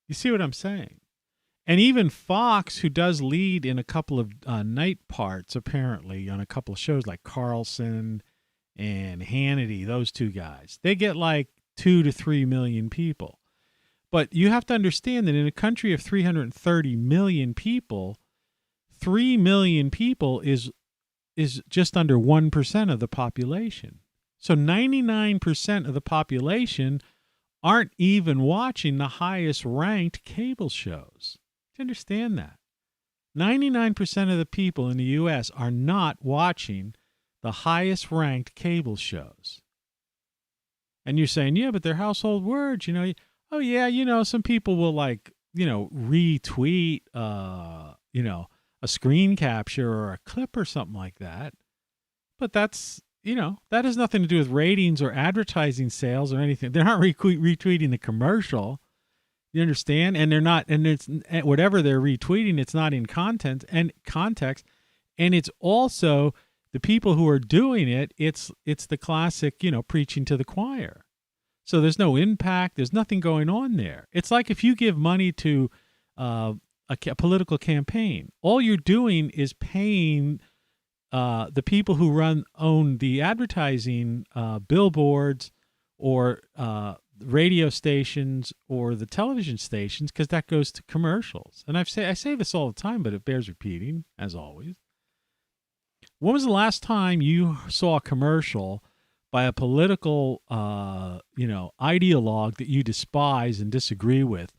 You see what I'm saying? And even Fox, who does lead in a couple of night parts, apparently, on a couple of shows like Carlson and Hannity, those two guys, they get like 2 to 3 million people. But you have to understand that in a country of 330 million people, 3 million people is just under 1% of the population. So 99% of the population aren't even watching the highest ranked cable shows. Do you understand that? 99% of the people in the U.S. are not watching the highest ranked cable shows. And you're saying, yeah, but they're household words, Oh yeah, some people will like, retweet, a screen capture or a clip or something like that. But that's, that has nothing to do with ratings or advertising sales or anything. They're not retweeting the commercial. You understand? And they're not, and it's whatever they're retweeting, it's not in content and context. And it's also the people who are doing it. It's the classic, preaching to the choir. So there's no impact. There's nothing going on there. It's like if you give money to, a political campaign, all you're doing is paying the people who own the advertising billboards or radio stations or the television stations, because that goes to commercials. And I say this all the time, but it bears repeating, as always. When was the last time you saw a commercial by a political ideologue that you despise and disagree with,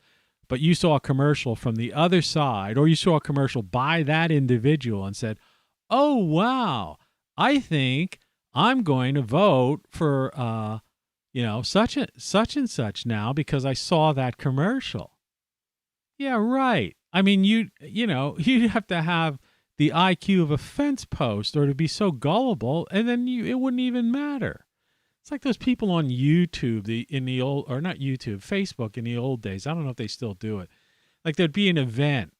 but you saw a commercial from the other side, or you saw a commercial by that individual and said, oh, wow, I think I'm going to vote for, such and such now because I saw that commercial. Yeah, right. I mean, you'd have to have the IQ of a fence post or to be so gullible, and then it wouldn't even matter. It's like those people on YouTube, Facebook in the old days. I don't know if they still do it. Like there'd be an event.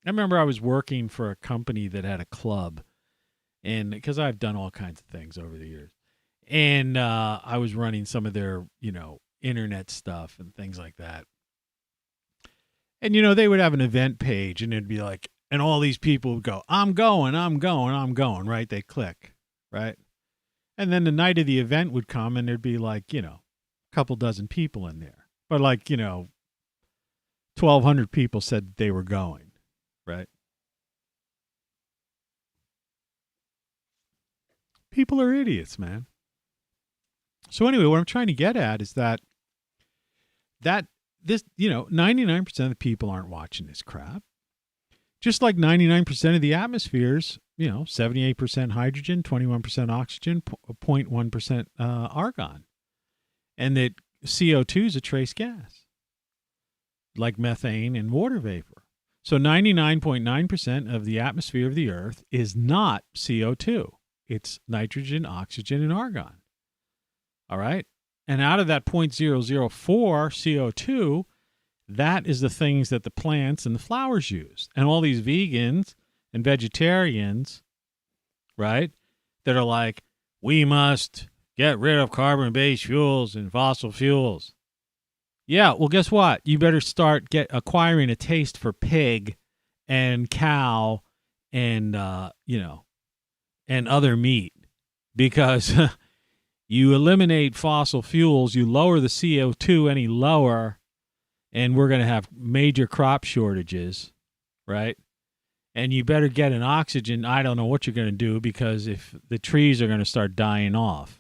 I remember I was working for a company that had a club, and because I've done all kinds of things over the years, and I was running some of their, internet stuff and things like that. And, they would have an event page, and it'd be like, and all these people would go, I'm going, right? They click, right? And then the night of the event would come, and there'd be like, a couple dozen people in there. But like, 1,200 people said they were going, right? People are idiots, man. So anyway, what I'm trying to get at is that this, 99% of the people aren't watching this crap. Just like 99% of the atmospheres, 78% hydrogen, 21% oxygen, 0.1% argon. And that CO2 is a trace gas, like methane and water vapor. So 99.9% of the atmosphere of the Earth is not CO2. It's nitrogen, oxygen, and argon. All right? And out of that 0.004 CO2, that is the things that the plants and the flowers use. And all these vegans and vegetarians, right, that are like, we must get rid of carbon-based fuels and fossil fuels. Yeah, well, guess what? You better start acquiring a taste for pig and cow and, and other meat, because you eliminate fossil fuels, you lower the CO2 any lower, and we're going to have major crop shortages, right? And you better get an oxygen. I don't know what you're going to do, because if the trees are going to start dying off,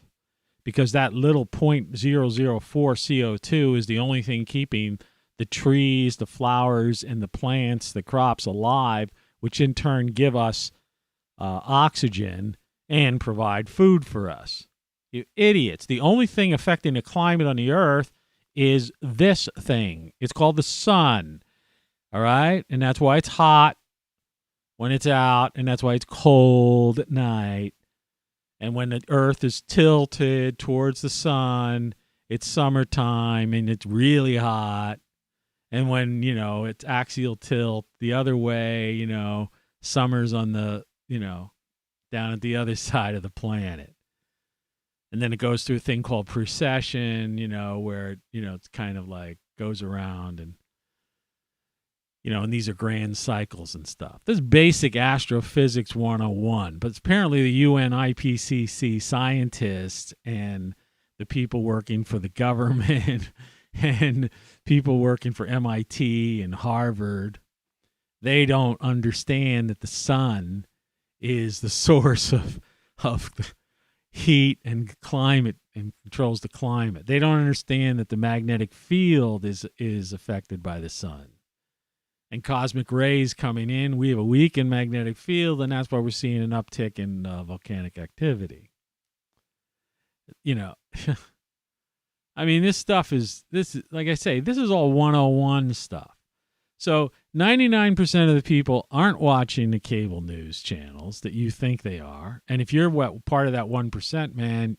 because that little 0.004 CO2 is the only thing keeping the trees, the flowers, and the plants, the crops alive, which in turn give us oxygen and provide food for us. You idiots. The only thing affecting the climate on the Earth is this thing. It's called the sun. All right? And that's why it's hot when it's out, and that's why it's cold at night. And when the Earth is tilted towards the sun, it's summertime and it's really hot. And when, it's axial tilt the other way, summer's on the, down at the other side of the planet. And then it goes through a thing called precession, where, it's kind of like goes around and, and these are grand cycles and stuff. This is basic astrophysics 101. But apparently the UN IPCC scientists and the people working for the government and people working for MIT and Harvard, they don't understand that the sun is the source of the heat and climate and controls the climate. They don't understand that the magnetic field is affected by the sun. And cosmic rays coming in, we have a weakened magnetic field, and that's why we're seeing an uptick in volcanic activity. I mean, this is, like I say, this is all 101 stuff. So 99% of the people aren't watching the cable news channels that you think they are. And if you're part of that 1%, man,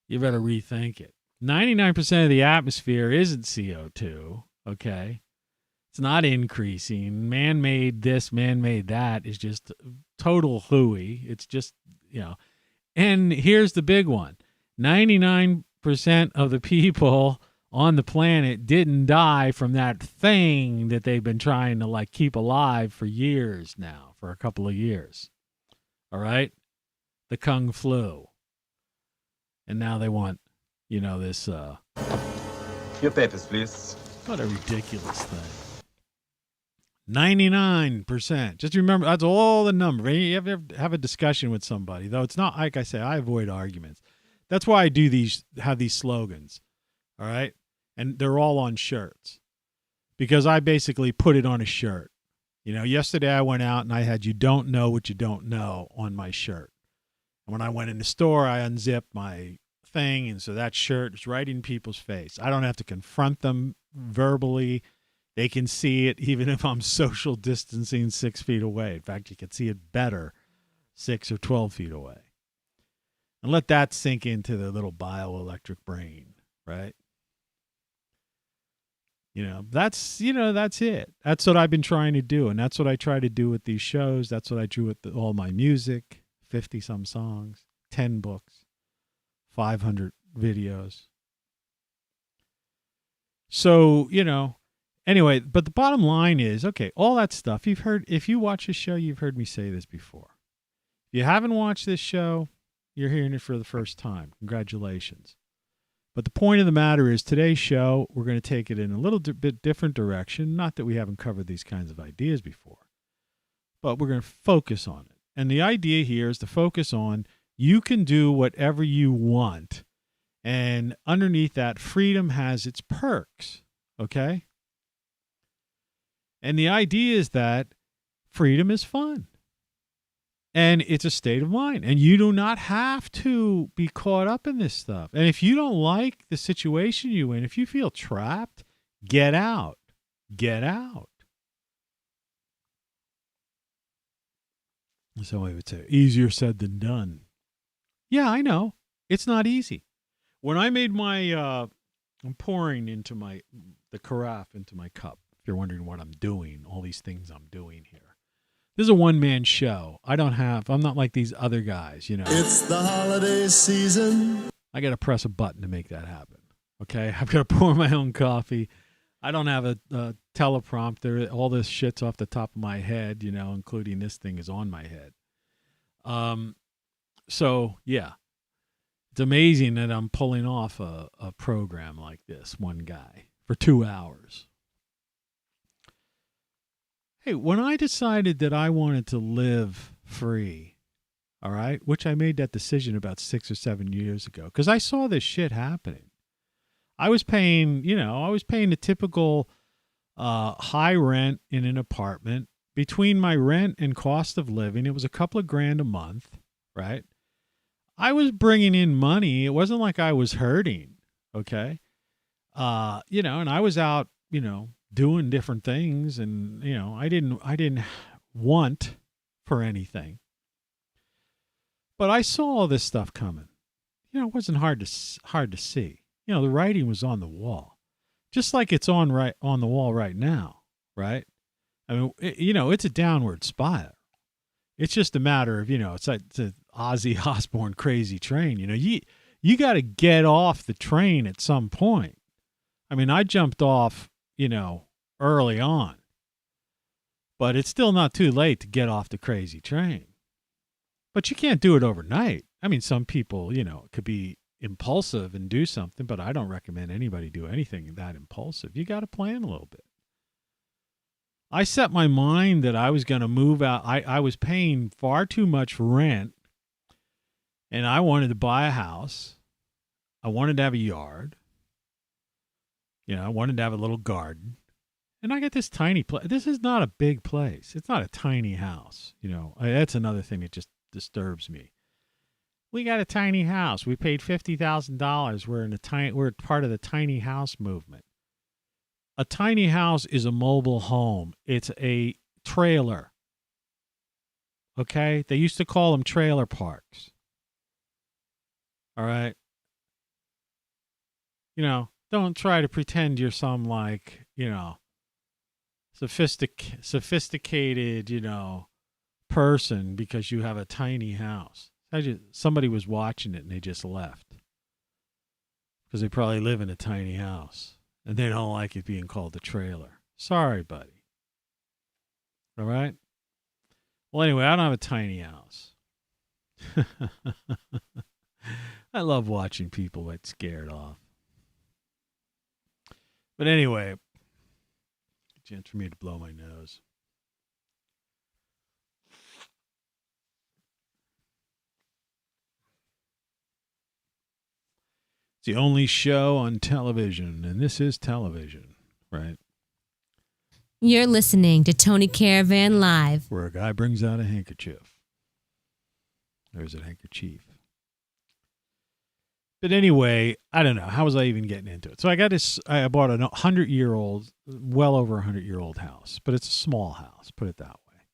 you better rethink it. 99% of the atmosphere isn't CO2, okay? It's not increasing. Man-made this, man-made that is just total hooey. It's just, And here's the big one. 99% of the people on the planet didn't die from that thing that they've been trying to, keep alive for years now, for a couple of years. All right? The Kung flu. And now they want, this... Your papers, please. What a ridiculous thing. 99%. Just remember, that's all the number. You have to have a discussion with somebody, though. It's not, like I say, I avoid arguments. That's why I have these slogans, all right? And they're all on shirts, because I basically put it on a shirt. Yesterday I went out and I had "You don't know what you don't know" on my shirt. And when I went in the store, I unzipped my thing, and so that shirt is right in people's face. I don't have to confront them verbally. They can see it even if I'm social distancing 6 feet away. In fact, you can see it better 6 or 12 feet away. And let that sink into the little bioelectric brain, right? That's it. That's what I've been trying to do. And that's what I try to do with these shows. That's what I do with all my music, 50-some songs, 10 books, 500 videos. So, anyway, but the bottom line is, okay, all that stuff you've heard. If you watch this show, you've heard me say this before. If you haven't watched this show, you're hearing it for the first time. Congratulations. But the point of the matter is, today's show, we're going to take it in a little bit different direction. Not that we haven't covered these kinds of ideas before, but we're going to focus on it. And the idea here is to focus on you can do whatever you want. And underneath that, freedom has its perks. Okay? And the idea is that freedom is fun. And it's a state of mind. And you do not have to be caught up in this stuff. And if you don't like the situation you're in, if you feel trapped, get out. Get out. Somebody would say, easier said than done. Yeah, I know. It's not easy. When I made my, I'm pouring into the carafe into my cup. If you're wondering what I'm doing, all these things I'm doing here. This is a one-man show. I'm not like these other guys, you know. It's the holiday season. I got to press a button to make that happen. Okay? I've got to pour my own coffee. I don't have a teleprompter. All this shit's off the top of my head, you know, including this thing is on my head. So, yeah. It's amazing that I'm pulling off a program like this, one guy, for 2 hours. Hey, when I decided that I wanted to live free, all right, which I made that decision about 6 or 7 years ago, because I saw this shit happening. I was paying the typical high rent in an apartment. Between my rent and cost of living, it was a couple of grand a month, right? I was bringing in money. It wasn't like I was hurting, okay? And I was out, doing different things, and I didn't want for anything. But I saw all this stuff coming. It wasn't hard to see. The writing was on the wall, just like it's on the wall right now, right? I mean, it's a downward spiral. It's just a matter of, it's like the Ozzy Osbourne crazy train. You got to get off the train at some point. I mean, I jumped off, early on, but it's still not too late to get off the crazy train. But you can't do it overnight. I mean, some people, could be impulsive and do something, but I don't recommend anybody do anything that impulsive. You got to plan a little bit. I set my mind that I was going to move out. I was paying far too much rent, and I wanted to buy a house. I wanted to have a yard. I wanted to have a little garden. And I got this tiny place. This is not a big place. It's not a tiny house. That's another thing that just disturbs me. We got a tiny house. We paid $50,000. We're part of the tiny house movement. A tiny house is a mobile home. It's a trailer. Okay? They used to call them trailer parks. All right? Don't try to pretend you're some sophisticated, person because you have a tiny house. Somebody was watching it and they just left because they probably live in a tiny house and they don't like it being called a trailer. Sorry, buddy. All right? Well, anyway, I don't have a tiny house. I love watching people get scared off. But anyway, chance for me to blow my nose. It's the only show on television, and this is television, right? You're listening to Tony Caravan Live, where a guy brings out a handkerchief. There's a handkerchief. But anyway, I don't know. How was I even getting into it? So I bought a 100-year-old, well over 100-year-old house, but it's a small house, put it that way.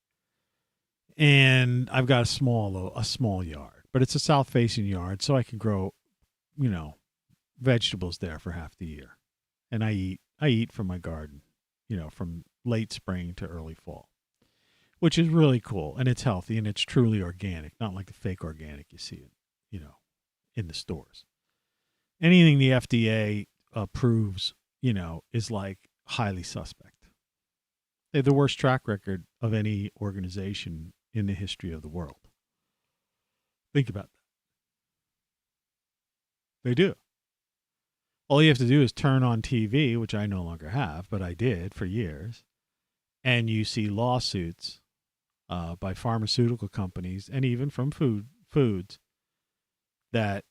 And I've got a small yard, but it's a south-facing yard, so I can grow, vegetables there for half the year. And I eat from my garden, from late spring to early fall, which is really cool. And it's healthy and it's truly organic, not like the fake organic you see it, in the stores. Anything the FDA approves, is like highly suspect. They have the worst track record of any organization in the history of the world. Think about that. They do. All you have to do is turn on TV, which I no longer have, but I did for years, and you see lawsuits by pharmaceutical companies and even from foods that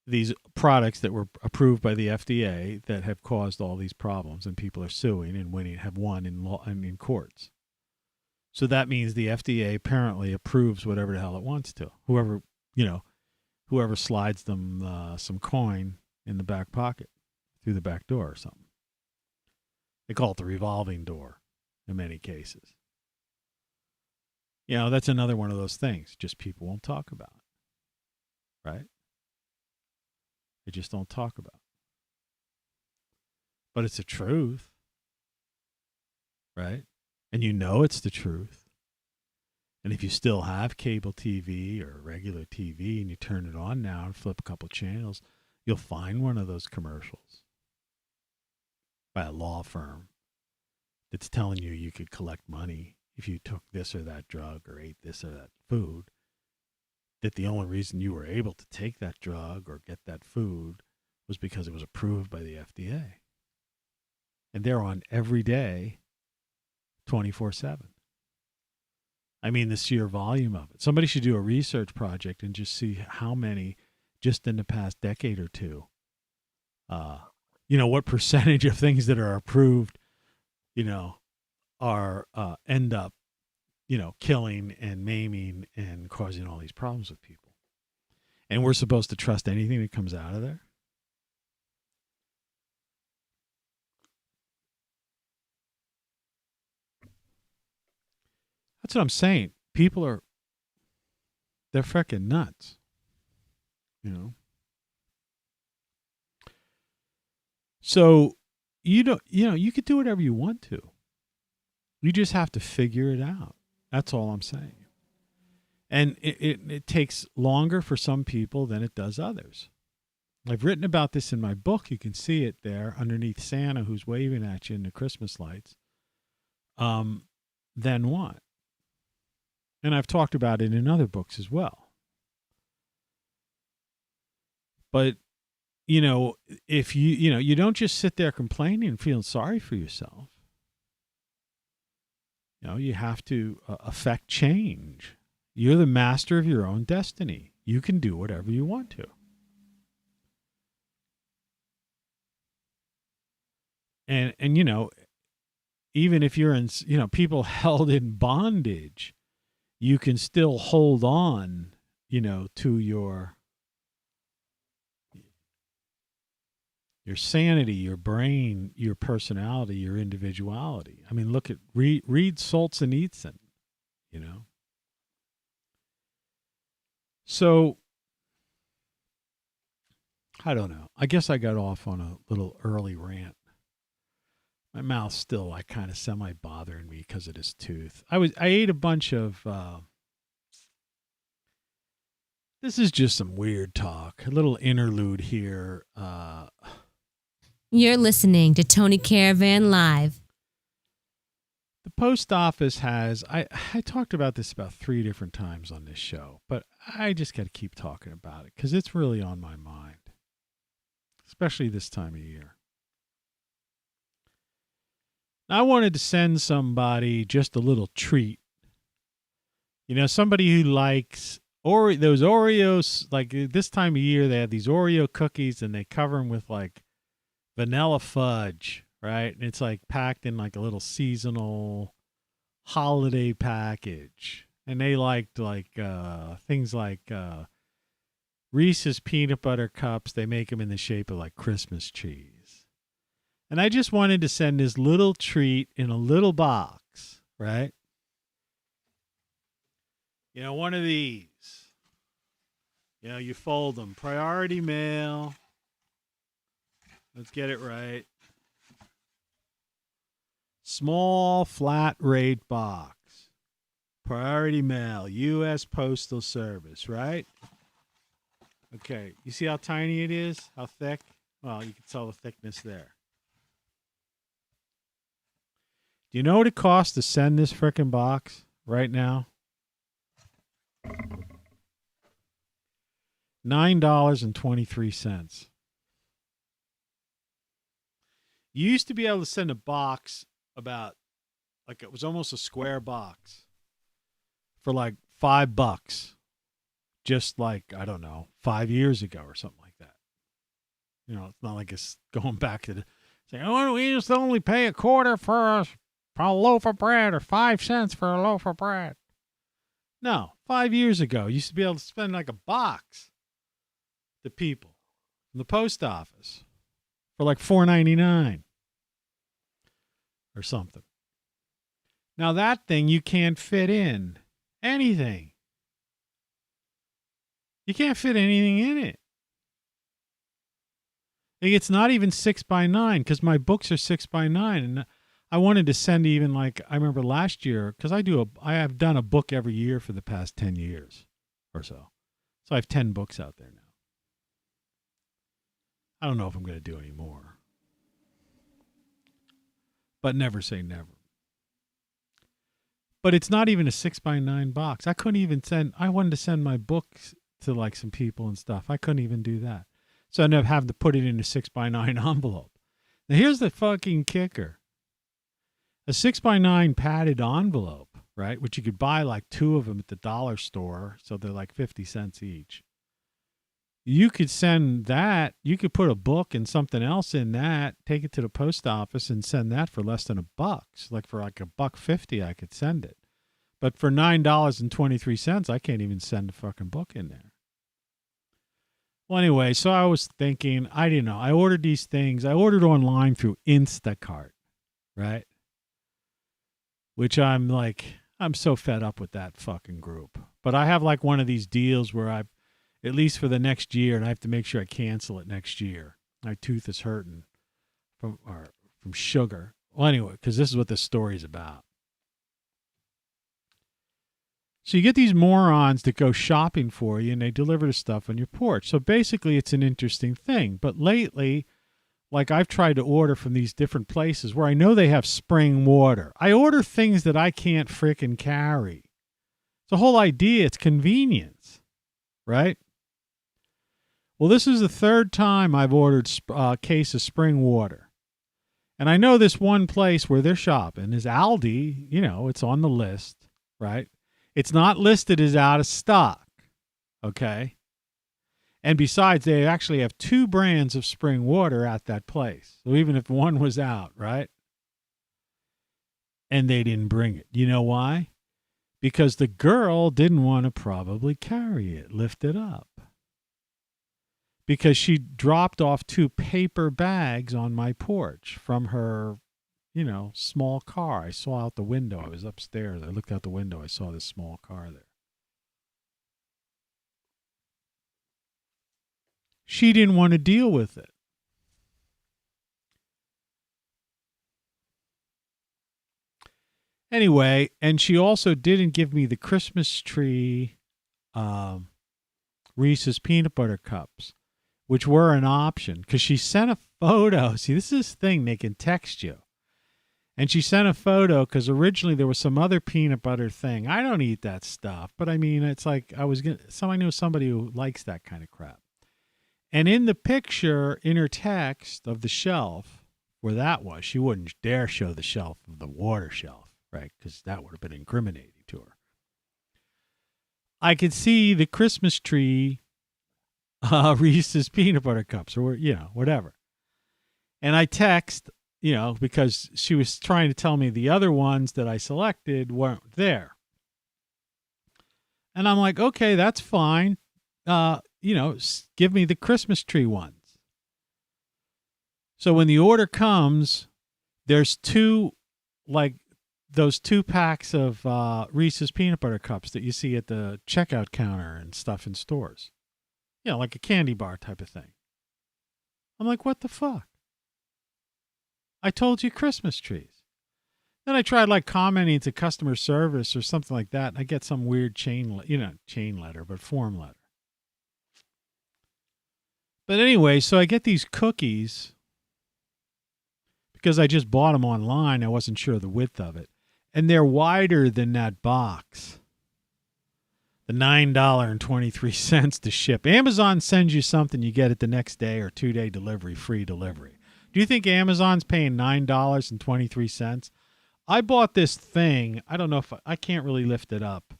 these products that were approved by the FDA that have caused all these problems, and people are suing and have won in courts. So that means the FDA apparently approves whatever the hell it wants to. Whoever slides them some coin in the back pocket through the back door or something. They call it the revolving door in many cases. That's another one of those things just people won't talk about. Right? They just don't talk about it. But it's the truth. Right? And it's the truth. And if you still have cable TV or regular TV and you turn it on now and flip a couple channels, you'll find one of those commercials by a law firm that's telling you could collect money if you took this or that drug or ate this or that food, that the only reason you were able to take that drug or get that food was because it was approved by the FDA. And they're on every day, 24/7. I mean, the sheer volume of it. Somebody should do a research project and just see how many, just in the past decade or two, what percentage of things that are approved, are end up, killing and maiming and causing all these problems with people. And we're supposed to trust anything that comes out of there? That's what I'm saying. People they're freaking nuts. So you could do whatever you want to. You just have to figure it out. That's all I'm saying. And it takes longer for some people than it does others. I've written about this in my book. You can see it there underneath Santa who's waving at you in the Christmas lights. Then what? And I've talked about it in other books as well. But, if you don't just sit there complaining and feeling sorry for yourself. You have to affect change. You're the master of your own destiny. You can do whatever you want to. And even if you're in, people held in bondage, you can still hold on, to your sanity, your brain, your personality, your individuality. I mean, look at read Solzhenitsyn, So, I don't know. I guess I got off on a little early rant. My mouth's still kind of semi bothering me because of this tooth. I ate a bunch of. This is just some weird talk. A little interlude here. You're listening to Tony Caravan Live. The post office has. I talked about this about 3 different times on this show, but I just got to keep talking about it because it's really on my mind, especially this time of year. I wanted to send somebody just a little treat. Somebody who likes those Oreos. Like this time of year, they have these Oreo cookies and they cover them with vanilla fudge, right? And it's packed in a little seasonal holiday package. And they liked things like Reese's peanut butter cups. They make them in the shape of Christmas trees. And I just wanted to send this little treat in a little box, right? One of these. You fold them. Priority mail. Let's get it right. Small flat rate box. Priority mail. U.S. Postal Service, right? Okay. You see how tiny it is? How thick? Well, you can tell the thickness there. Do you know what it costs to send this frickin' box right now? $9.23. You used to be able to send a box about, it was almost a square box. for like $5, just like, I don't know, 5 years ago or something like that. You know, it's not like it's going back to saying, oh, we used to only pay a quarter for a loaf of bread or 5 cents for a loaf of bread. No, 5 years ago, you used to be able to spend like $1 to people in the post office for like $4.99 or something. Now that thing, you can't fit in anything. You can't fit anything in it. Like, it's not even 6x9 because my books are 6x9, and I wanted to send even like, I remember last year, because I have done a book every year for the past 10 years or so. So I have 10 books out there now. I don't know if I'm going to do any more. But never say never. But it's not even a 6x9 box. I wanted to send my books to like some people and stuff. I couldn't even do that. So I ended up having to put it in a 6x9 envelope. Now here's the fucking kicker. A 6x9 padded envelope, right? Which you could buy like 2 of them at the dollar store. So they're like 50 cents each. You could send that. You could put a book and something else in that, take it to the post office and send that for less than $1. Like for like $1.50, I could send it. But for $9.23, I can't even send a fucking book in there. Well, anyway, so I was thinking, I didn't know. I ordered these things. I ordered online through Instacart, right? Which I'm so fed up with that fucking group. But I have like one of these deals where at least for the next year, and I have to make sure I cancel it next year. My tooth is hurting from sugar. Well, anyway, because this is what this story is about. So you get these morons that go shopping for you, and they deliver the stuff on your porch. So basically, it's an interesting thing. But lately, like I've tried to order from these different places where I know they have spring water. I order things that I can't frickin' carry. The whole idea, it's convenience, right? Well, this is the third time I've ordered a case of spring water. And I know this one place where they're shopping is Aldi. You know, it's on the list, right? It's not listed as out of stock, okay? And besides, they actually have 2 brands of spring water at that place. So even if one was out, right? And they didn't bring it. You know why? Because the girl didn't want to probably carry it, lift it up. Because she dropped off 2 paper bags on my porch from her, small car. I saw out the window. I was upstairs. I looked out the window. I saw this small car there. She didn't want to deal with it. Anyway, and she also didn't give me the Christmas tree Reese's peanut butter cups, which were an option, because she sent a photo. See, this is the thing. They can text you. And she sent a photo because originally there was some other peanut butter thing. I don't eat that stuff, but I mean, it's like I knew somebody who likes that kind of crap. And in the picture, in her text of the shelf where that was, she wouldn't dare show the shelf of the water shelf, right? Because that would have been incriminating to her. I could see the Christmas tree Reese's peanut butter cups or, whatever. And I text, because she was trying to tell me the other ones that I selected weren't there. And I'm like, okay, that's fine. Give me the Christmas tree ones. So when the order comes, there's 2, like those 2 packs of Reese's peanut butter cups that you see at the checkout counter and stuff in stores. Like a candy bar type of thing. I'm like, what the fuck? I told you Christmas trees. Then I tried like commenting to customer service or something like that, and I get some weird chain letter, but form letter. But anyway, so I get these cookies because I just bought them online. I wasn't sure of the width of it. And they're wider than that box. The $9.23 to ship. Amazon sends you something, you get it the next day or 2-day delivery, free delivery. Do you think Amazon's paying $9.23? I bought this thing. I don't know if I can't really lift it up.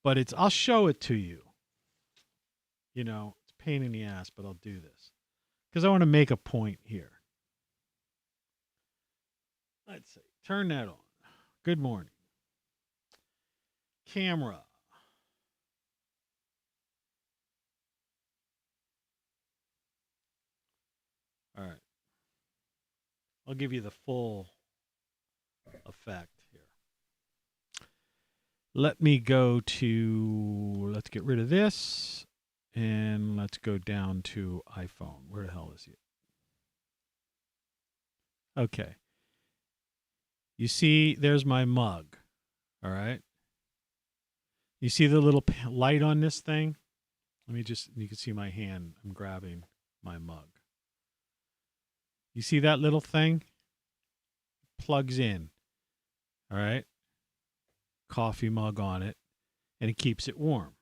But I'll show it to you. You know, it's a pain in the ass, but I'll do this. Because I want to make a point here. Let's see. Turn that on. Good morning. Camera. All right. I'll give you the full effect here. Let me go to, let's get rid of this, and let's go down to iPhone. Where the hell is it? Okay. You see, there's my mug. All right. You see the little light on this thing? You can see my hand. I'm grabbing my mug. You see that little thing? Plugs in. All right. Coffee mug on it, and it keeps it warm.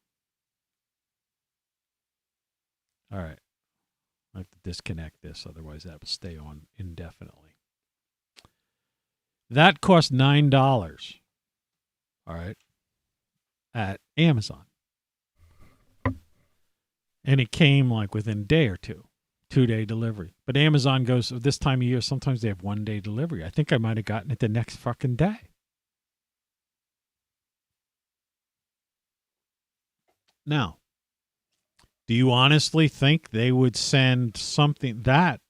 All right. I have to disconnect this, otherwise that will stay on indefinitely. That cost $9. All right. At Amazon. And it came like within a day or two. 2-day delivery. But Amazon goes, this time of year, sometimes they have 1-day delivery. I think I might have gotten it the next fucking day. Now, do you honestly think they would send something, that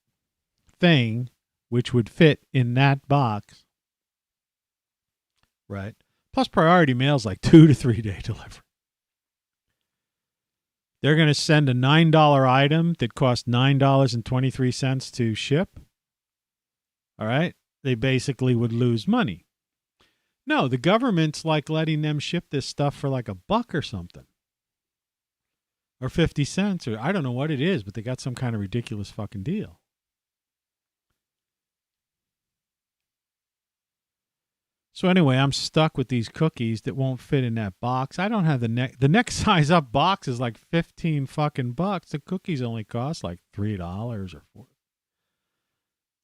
thing, which would fit in that box, right? Plus priority mail is like 2 to 3 day delivery. They're going to send a $9 item that costs $9.23 to ship. All right? They basically would lose money. No, the government's like letting them ship this stuff for like $1 or something. Or 50 cents, or I don't know what it is, but they got some kind of ridiculous fucking deal. So anyway, I'm stuck with these cookies that won't fit in that box. I don't have the next size up box is like 15 fucking bucks. The cookies only cost like $3 or $4.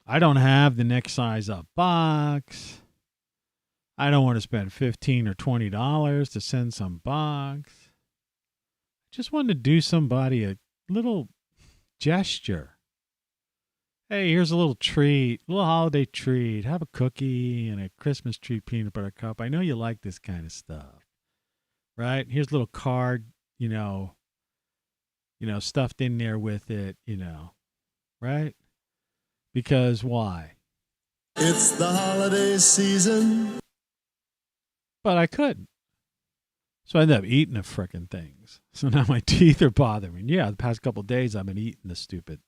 I don't have the next size up box. I don't want to spend $15 or $20 to send some box. Just wanted to do somebody a little gesture. Hey, here's a little treat, a little holiday treat. Have a cookie and a Christmas tree peanut butter cup. I know you like this kind of stuff, right? Here's a little card, stuffed in there with it, right? Because why? It's the holiday season. But I couldn't. So I ended up eating the frickin' things. So now my teeth are bothering me. Yeah, the past couple of days I've been eating the stupid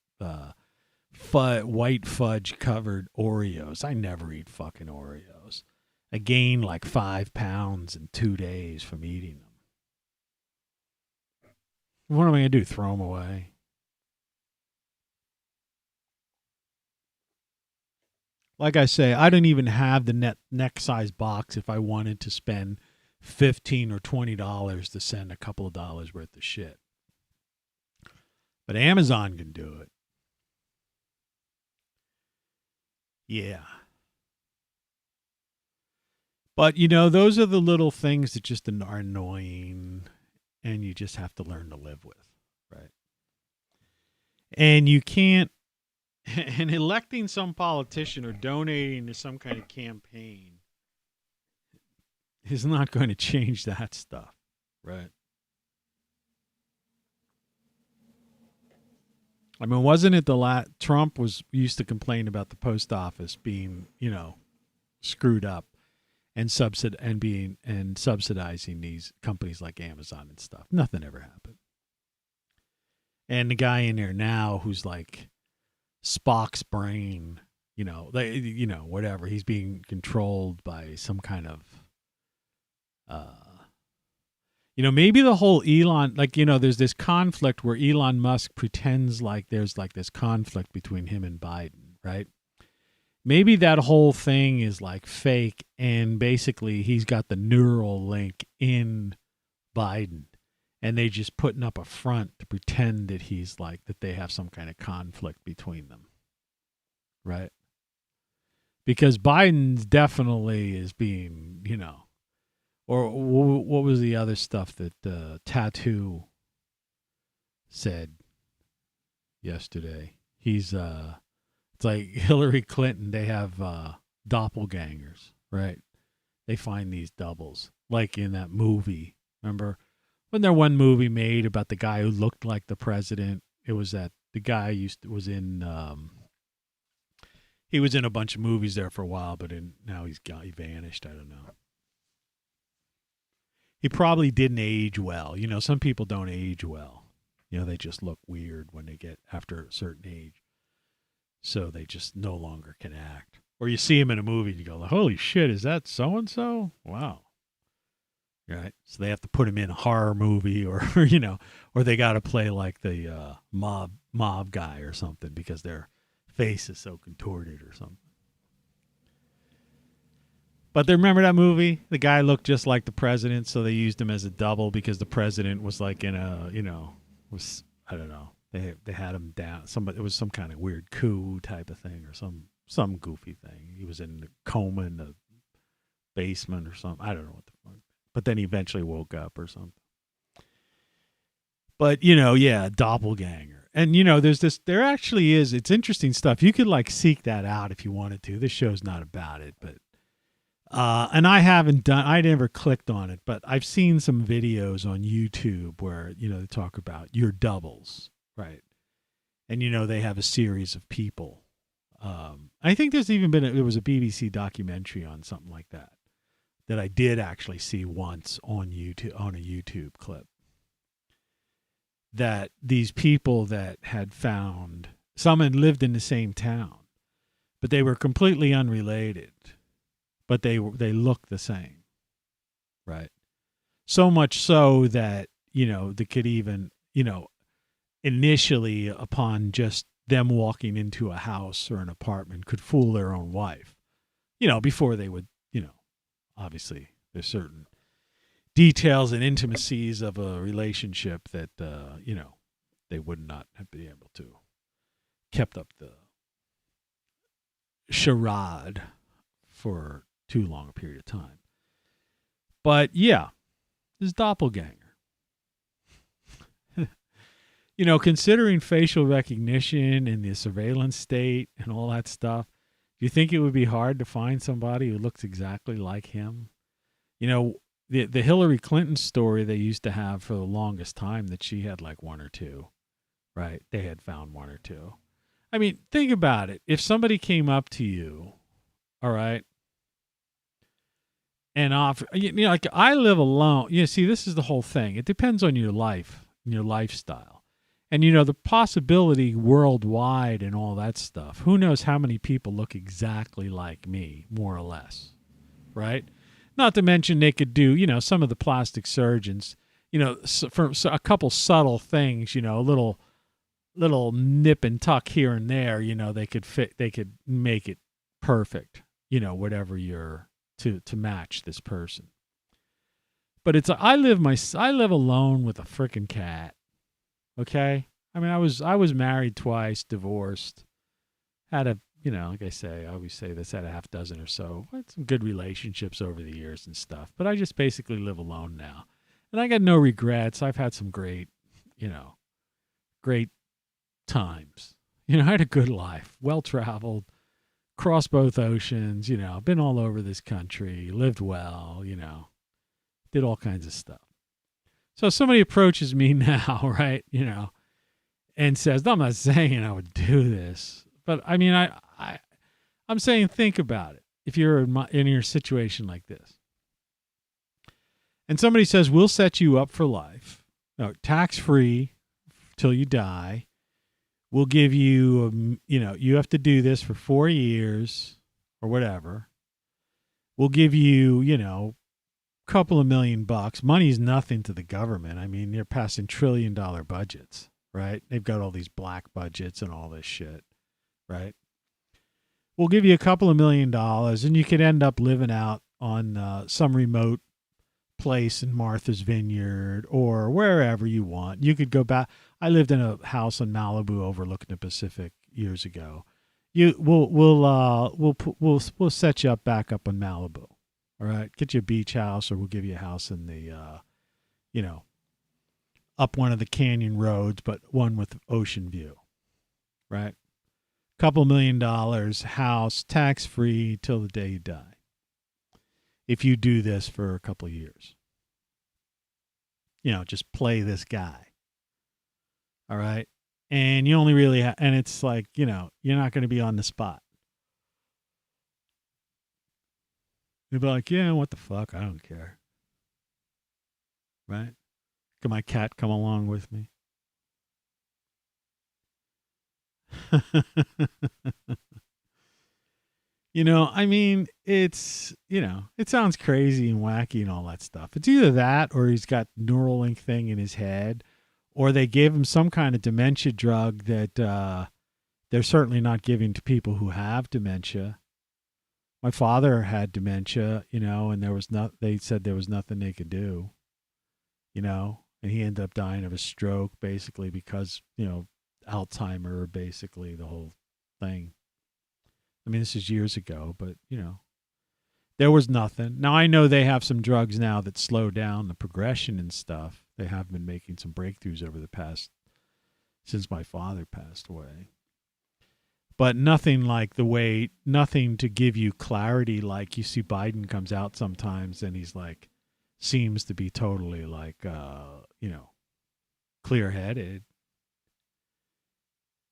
white fudge covered Oreos. I never eat fucking Oreos. I gained like 5 pounds in 2 days from eating them. What am I going to do? Throw them away? Like I say, I don't even have the neck size box if I wanted to spend $15 or $20 to send a couple of dollars worth of shit. But Amazon can do it. Yeah. But, those are the little things that just are annoying and you just have to learn to live with, right? And you can't, and electing some politician or donating to some kind of campaign is not going to change that stuff, right? I mean, wasn't it Trump used to complain about the post office being, screwed up and subsidizing these companies like Amazon and stuff. Nothing ever happened. And the guy in there now who's like Spock's brain, whatever, he's being controlled by some kind of maybe the whole Elon, there's this conflict where Elon Musk pretends like there's like this conflict between him and Biden, right? Maybe that whole thing is like fake, and basically he's got the neural link in Biden, and they just putting up a front to pretend that he's like, that they have some kind of conflict between them, right? Because Biden's definitely is being, Or what was the other stuff that Tattoo said yesterday? He's it's like Hillary Clinton. They have doppelgangers, right? They find these doubles, like in that movie. Remember when there one movie made about the guy who looked like the president? It was that the guy was in. He was in a bunch of movies there for a while, but now he vanished. I don't know. He probably didn't age well. You know, some people don't age well. You know, they just look weird when they get after a certain age. So they just no longer can act. Or you see him in a movie and you go, holy shit, is that so-and-so? Wow. Right? So they have to put him in a horror movie or you know, or they got to play like the mob guy or something because their face is so contorted or something. But remember that movie? The guy looked just like the president, so they used him as a double because the president was like in a, you know, I don't know. They had him down. It was some kind of weird coup type of thing or some goofy thing. He was in a coma in the basement or something. I don't know what the fuck. But then he eventually woke up or something. But, you know, yeah, doppelganger. And, you know, there actually is, it's interesting stuff. You could like seek that out if you wanted to. This show's not about it, but and I never clicked on it, but I've seen some videos on YouTube where, you know, they talk about your doubles, right? And, you know, they have a series of people. I think there was a BBC documentary on something like that I did actually see once on YouTube, on a YouTube clip. That these people that had found, some had lived in the same town, but they were completely unrelated. But they look the same, right? So much so that, you know, they could even, you know, initially upon just them walking into a house or an apartment could fool their own wife, you know, before they would, you know, obviously there's certain details and intimacies of a relationship that, you know, they would not have been able to kept up the charade for too long a period of time. But yeah, this doppelganger. You know, considering facial recognition and the surveillance state and all that stuff, do you think it would be hard to find somebody who looks exactly like him? You know, the Hillary Clinton story they used to have for the longest time that she had like one or two, right? They had found one or two. I mean, think about it. If somebody came up to you, all right, and you know, like I live alone. You know, see, this is the whole thing. It depends on your life, your lifestyle. And, you know, the possibility worldwide and all that stuff. Who knows how many people look exactly like me, more or less, right? Not to mention they could do, you know, some of the plastic surgeons, you know, for a couple subtle things, you know, a little nip and tuck here and there, you know, they could make it perfect, you know, whatever you're to match this person. But it's I live alone with a freaking cat. Okay? I mean, I was married twice, divorced, had a, you know, like I always say this, had a half dozen or so. I had some good relationships over the years and stuff, but I just basically live alone now. And I got no regrets. I've had some great, you know, great times. You know, I had a good life, well-traveled, crossed both oceans, you know, been all over this country, lived well, you know, did all kinds of stuff. So somebody approaches me now, right, you know, and says, I'm not saying I would do this, but I mean, I'm saying think about it. If you're in your situation like this, and somebody says, we'll set you up for life, no, tax-free till you die. We'll give you, you know, you have to do this for 4 years or whatever. We'll give you, you know, a couple of $1 million. Money's nothing to the government. I mean, they're passing $1 trillion budgets, right? They've got all these black budgets and all this shit, right? We'll give you a couple of $1 million and you could end up living out on some remote place in Martha's Vineyard or wherever you want. You could go back. I lived in a house in Malibu overlooking the Pacific years ago. We'll set you up back up in Malibu. All right, get you a beach house, or we'll give you a house in the, up one of the canyon roads, but one with ocean view. Right? $2 million, house, tax-free till the day you die. If you do this for a couple of years. Just play this guy. All right? And you only really and it's like, you're not going to be on the spot. You'll be like, yeah, what the fuck? I don't care. Right? Can my cat come along with me? It's, it sounds crazy and wacky and all that stuff. It's either that or he's got Neuralink thing in his head, or they gave him some kind of dementia drug that they're certainly not giving to people who have dementia. My father had dementia, and they said there was nothing they could do, and he ended up dying of a stroke basically because, Alzheimer, basically the whole thing. This is years ago, but, there was nothing. Now, I know they have some drugs now that slow down the progression and stuff. They have been making some breakthroughs over the past, since my father passed away. But nothing to give you clarity. Like you see Biden comes out sometimes and he's like, seems to be totally like, clear-headed.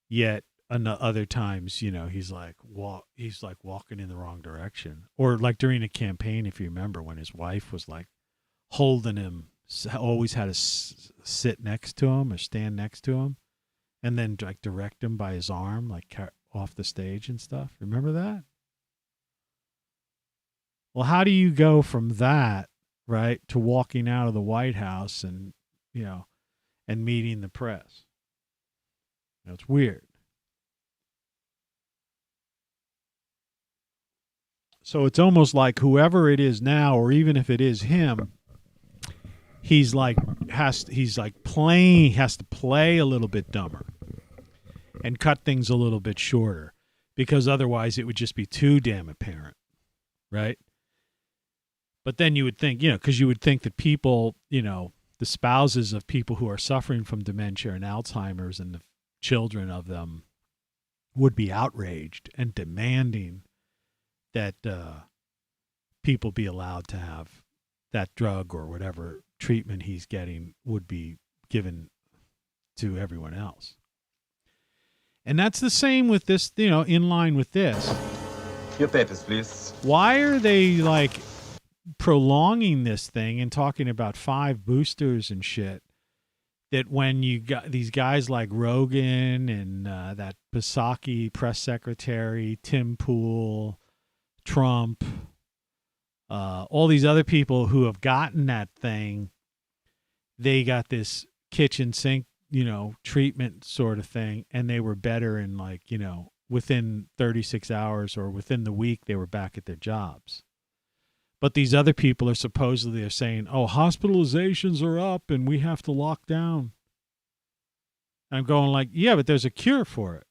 Yet, other times, he's like walking in the wrong direction. Or like during a campaign, if you remember, when his wife was like holding him, always had to sit next to him or stand next to him, and then like direct him by his arm, like off the stage and stuff. Remember that? Well, how do you go from that, right, to walking out of the White House and, and meeting the press? It's weird. So it's almost like whoever it is now, or even if it is him, has to play a little bit dumber and cut things a little bit shorter, because otherwise it would just be too damn apparent, right? But then you would think, because you would think that people, the spouses of people who are suffering from dementia and Alzheimer's and the children of them would be outraged and demanding that people be allowed to have that drug or whatever treatment he's getting would be given to everyone else. And that's the same with this, in line with this. Your papers, please. Why are they like prolonging this thing and talking about 5 boosters and shit? That when you got these guys like Rogan and that Psaki press secretary, Tim Pool, Trump, all these other people who have gotten that thing, they got this kitchen sink, treatment sort of thing, and they were better in within 36 hours or within the week they were back at their jobs. But these other people are supposedly saying, oh, hospitalizations are up and we have to lock down. And I'm going like, yeah, but there's a cure for it.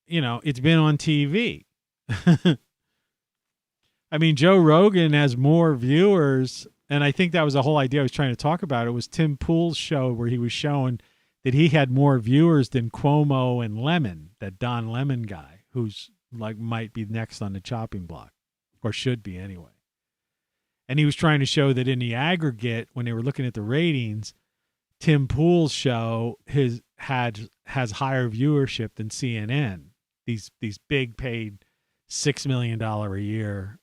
It's been on TV. I mean, Joe Rogan has more viewers, and I think that was the whole idea I was trying to talk about. It was Tim Pool's show where he was showing that he had more viewers than Cuomo and Lemon, that Don Lemon guy, who's like might be next on the chopping block, or should be anyway. And he was trying to show that in the aggregate, when they were looking at the ratings, Tim Pool's show has higher viewership than CNN. These big paid $6 million a year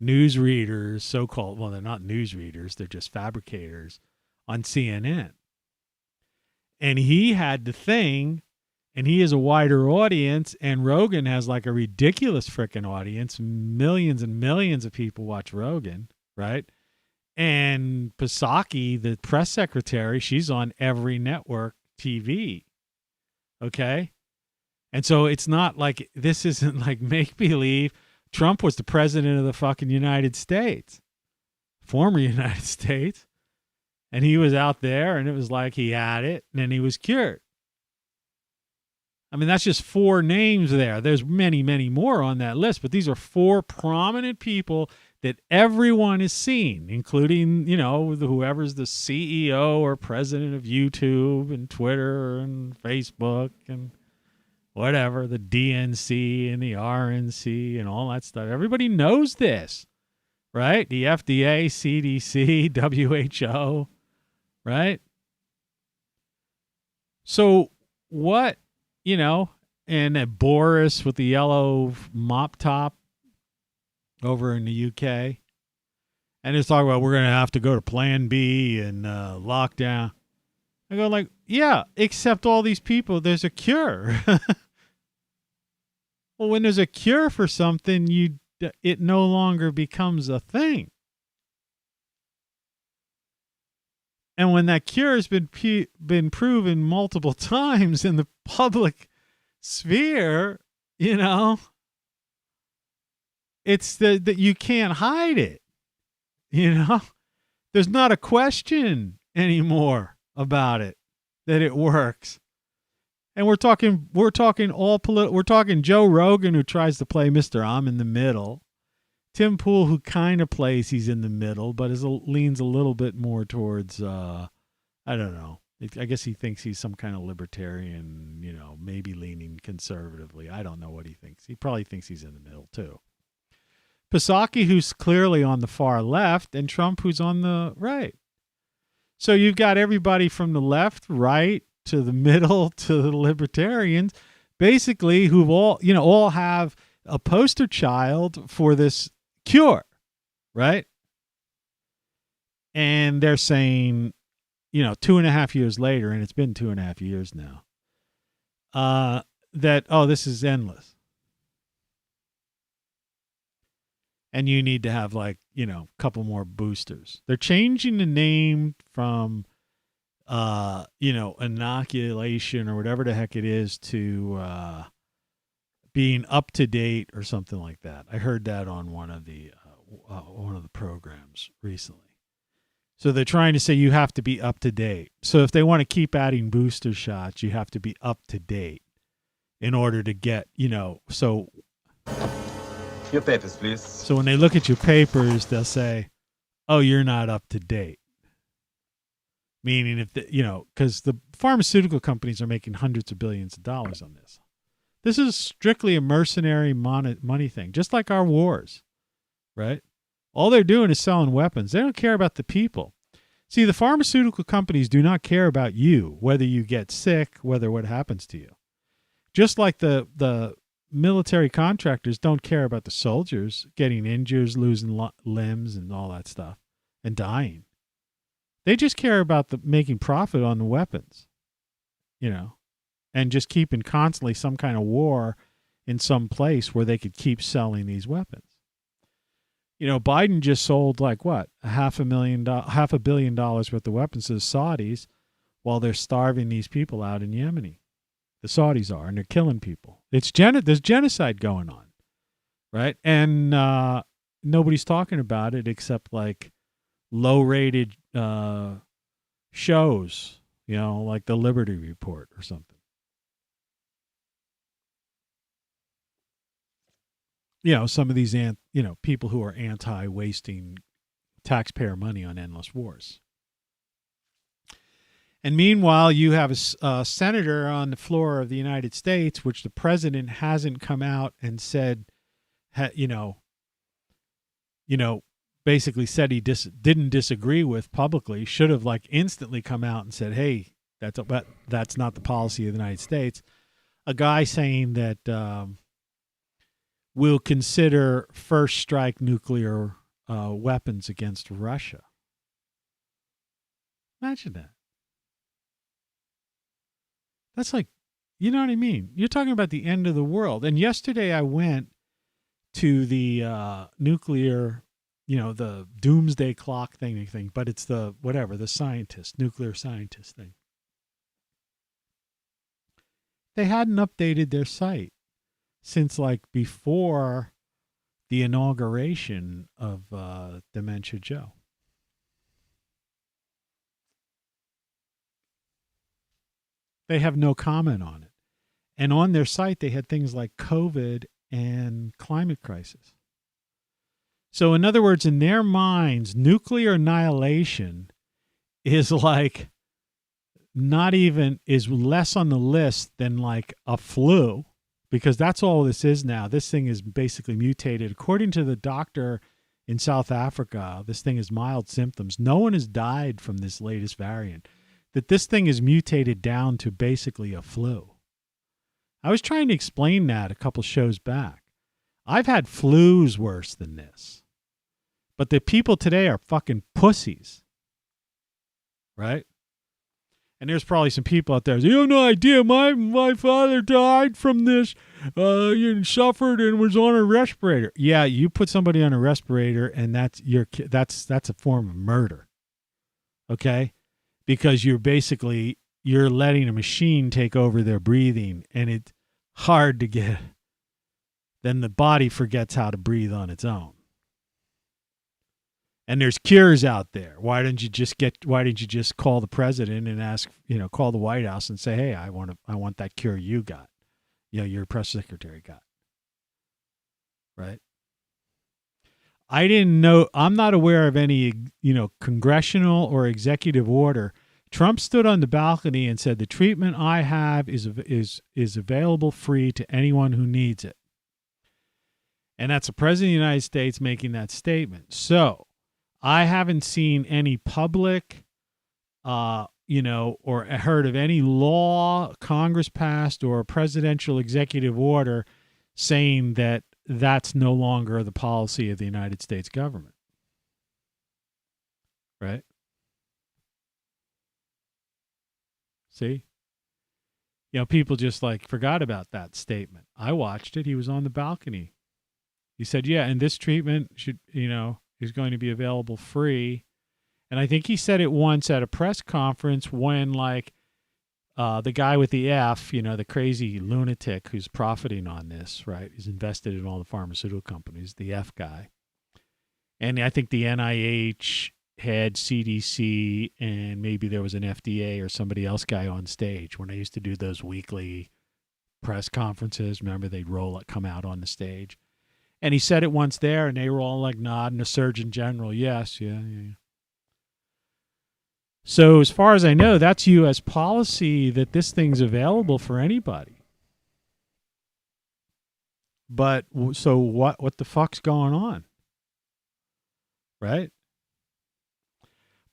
newsreaders, so-called, well, they're not newsreaders, they're just fabricators on CNN. And he had the thing, and he has a wider audience, and Rogan has like a ridiculous freaking audience. Millions and millions of people watch Rogan, right? And Psaki, the press secretary, she's on every network TV, okay? And so it's not like, this isn't like make-believe. Trump was the president of the fucking United States, former United States, and he was out there, and it was like he had it, and then he was cured. I mean, that's just 4 names there. There's many, many more on that list, but these are 4 prominent people that everyone has seen, including, whoever's the CEO or president of YouTube and Twitter and Facebook and whatever, the DNC and the RNC and all that stuff. Everybody knows this, right? The FDA, CDC, WHO, right? So what, and Boris with the yellow mop top over in the UK, and it's talking about we're going to have to go to Plan B and lockdown. I go like, yeah, except all these people, there's a cure. Well, when there's a cure for something, it no longer becomes a thing. And when that cure has been proven multiple times in the public sphere, it's that you can't hide it. There's not a question anymore about it, that it works. And we're talking Joe Rogan, who tries to play Mr. I'm in the middle. Tim Pool, who kind of plays he's in the middle, but leans a little bit more towards, I don't know. I guess he thinks he's some kind of libertarian, maybe leaning conservatively. I don't know what he thinks. He probably thinks he's in the middle too. Psaki, who's clearly on the far left, and Trump, who's on the right. So you've got everybody from the left, right, to the middle, to the libertarians, basically, who all have a poster child for this cure, right? And they're saying, 2.5 years later, and it's been 2.5 years now, that, this is endless. And you need to have a couple more boosters. They're changing the name from, inoculation or whatever the heck it is to being up to date or something like that. I heard that on one of the programs recently. So they're trying to say you have to be up to date. So if they want to keep adding booster shots, you have to be up to date in order to get, so. Your papers, please. So when they look at your papers, they'll say, oh, you're not up to date. Meaning because the pharmaceutical companies are making hundreds of billions of dollars on this. This is strictly a mercenary money thing, just like our wars, right? All they're doing is selling weapons. They don't care about the people. See, the pharmaceutical companies do not care about you, whether you get sick, what happens to you. Just like the military contractors don't care about the soldiers getting injured, losing limbs and all that stuff, and dying. They just care about making profit on the weapons, and just keeping constantly some kind of war in some place where they could keep selling these weapons. Biden just sold $500 million worth of weapons to the Saudis while they're starving these people out in Yemen. The Saudis are, and they're killing people. There's genocide going on, right? And nobody's talking about it except low-rated shows, like the Liberty Report or something. Some of these people who are anti-wasting taxpayer money on endless wars. And meanwhile, you have a senator on the floor of the United States, which the president hasn't come out and said, basically said he didn't disagree with publicly, should have instantly come out and said, hey, that's not the policy of the United States. A guy saying that we'll consider first strike nuclear weapons against Russia. Imagine that. That's you know what I mean? You're talking about the end of the world. And yesterday I went to the nuclear, the doomsday clock thing, but it's the nuclear scientist thing. They hadn't updated their site since before the inauguration of Dementia Joe. They have no comment on it. And on their site, they had things like COVID and climate crisis. So in other words, in their minds, nuclear annihilation is like is less on the list than like a flu, because that's all this is now. This thing is basically mutated. According to the doctor in South Africa, this thing has mild symptoms. No one has died from this latest variant. That this thing is mutated down to basically a flu. I was trying to explain that a couple shows back. I've had flus worse than this. But the people today are fucking pussies. Right? And there's probably some people out there, you have no idea, my father died from this, suffered and was on a respirator. Yeah, you put somebody on a respirator and that's a form of murder. Okay? Because you're letting a machine take over their breathing, and it's hard to get. Then the body forgets how to breathe on its own. And there's cures out there. Why didn't you just call the president and ask, call the White House and say, hey, I want that cure you got. Your press secretary got. Right? I didn't know, I'm not aware of any, congressional or executive order. Trump stood on the balcony and said, the treatment I have is available free to anyone who needs it. And that's the president of the United States making that statement. So I haven't seen any public, or heard of any law Congress passed or a presidential executive order saying that that's no longer the policy of the United States government. Right? See? People just forgot about that statement. I watched it. He was on the balcony. He said, yeah, and this treatment should, is going to be available free. And I think he said it once at a press conference when the guy with the F, the crazy lunatic who's profiting on this, right? He's invested in all the pharmaceutical companies, the F guy. And I think the NIH had CDC, and maybe there was an FDA or somebody else guy on stage when I used to do those weekly press conferences. Remember, they'd come out on the stage. And he said it once there, and they were all nodding. The Surgeon General, yes, yeah. So as far as I know, that's U.S. policy that this thing's available for anybody. But so what the fuck's going on? Right?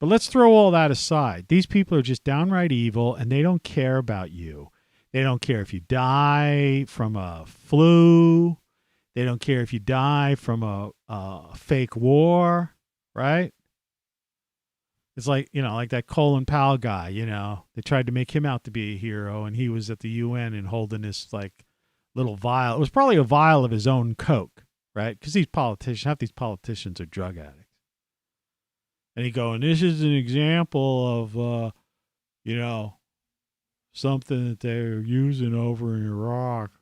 But let's throw all that aside. These people are just downright evil, and they don't care about you. They don't care if you die from a flu. They don't care if you die from a fake war, right? It's like that Colin Powell guy, they tried to make him out to be a hero, and he was at the UN and holding this little vial. It was probably a vial of his own Coke, right? Because half these politicians are drug addicts. And he and this is an example of, something that they're using over in Iraq.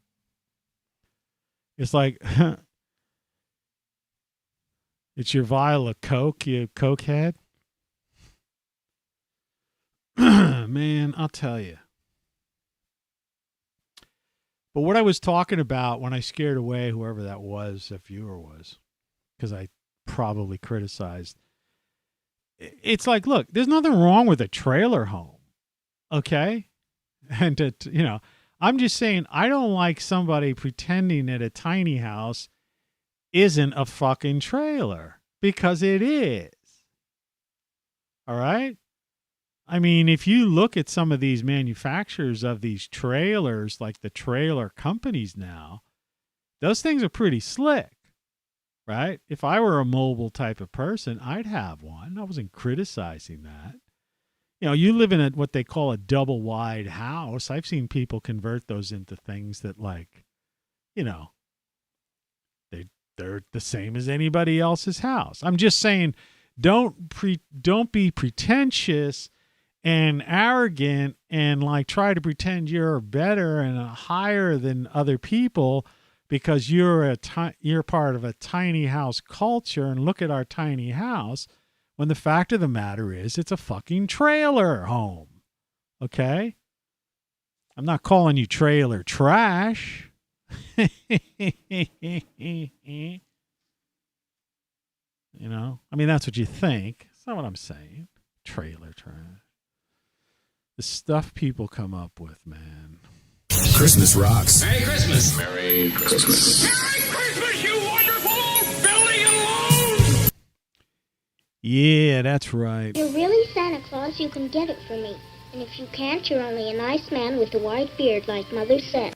It's like, it's your vial of Coke, you cokehead. Man, I'll tell you. But what I was talking about when I scared away whoever that viewer was, because I probably criticized, it's like, look, there's nothing wrong with a trailer home, okay? And I'm just saying, I don't like somebody pretending that a tiny house isn't a fucking trailer, because it is. All right? I mean, if you look at some of these manufacturers of these trailers, like the trailer companies now, those things are pretty slick, right? If I were a mobile type of person, I'd have one. I wasn't criticizing that. You live in what they call a double wide house. I've seen people convert those into things that they're the same as anybody else's house. I'm just saying, don't be pretentious and arrogant and try to pretend you're better and higher than other people because you're part of a tiny house culture, and look at our tiny house, when the fact of the matter is it's a fucking trailer home. Okay? I'm not calling you trailer trash. You know, I mean, that's what you think. That's not what I'm saying. Trailer trash. The stuff people come up with, man. Christmas rocks. Merry Christmas. Merry Christmas. Merry Christmas, you wonderful Billy and Lone. Yeah, that's right. If you're really Santa Claus, you can get it for me. And if you can't, you're only a nice man with a white beard, like Mother said.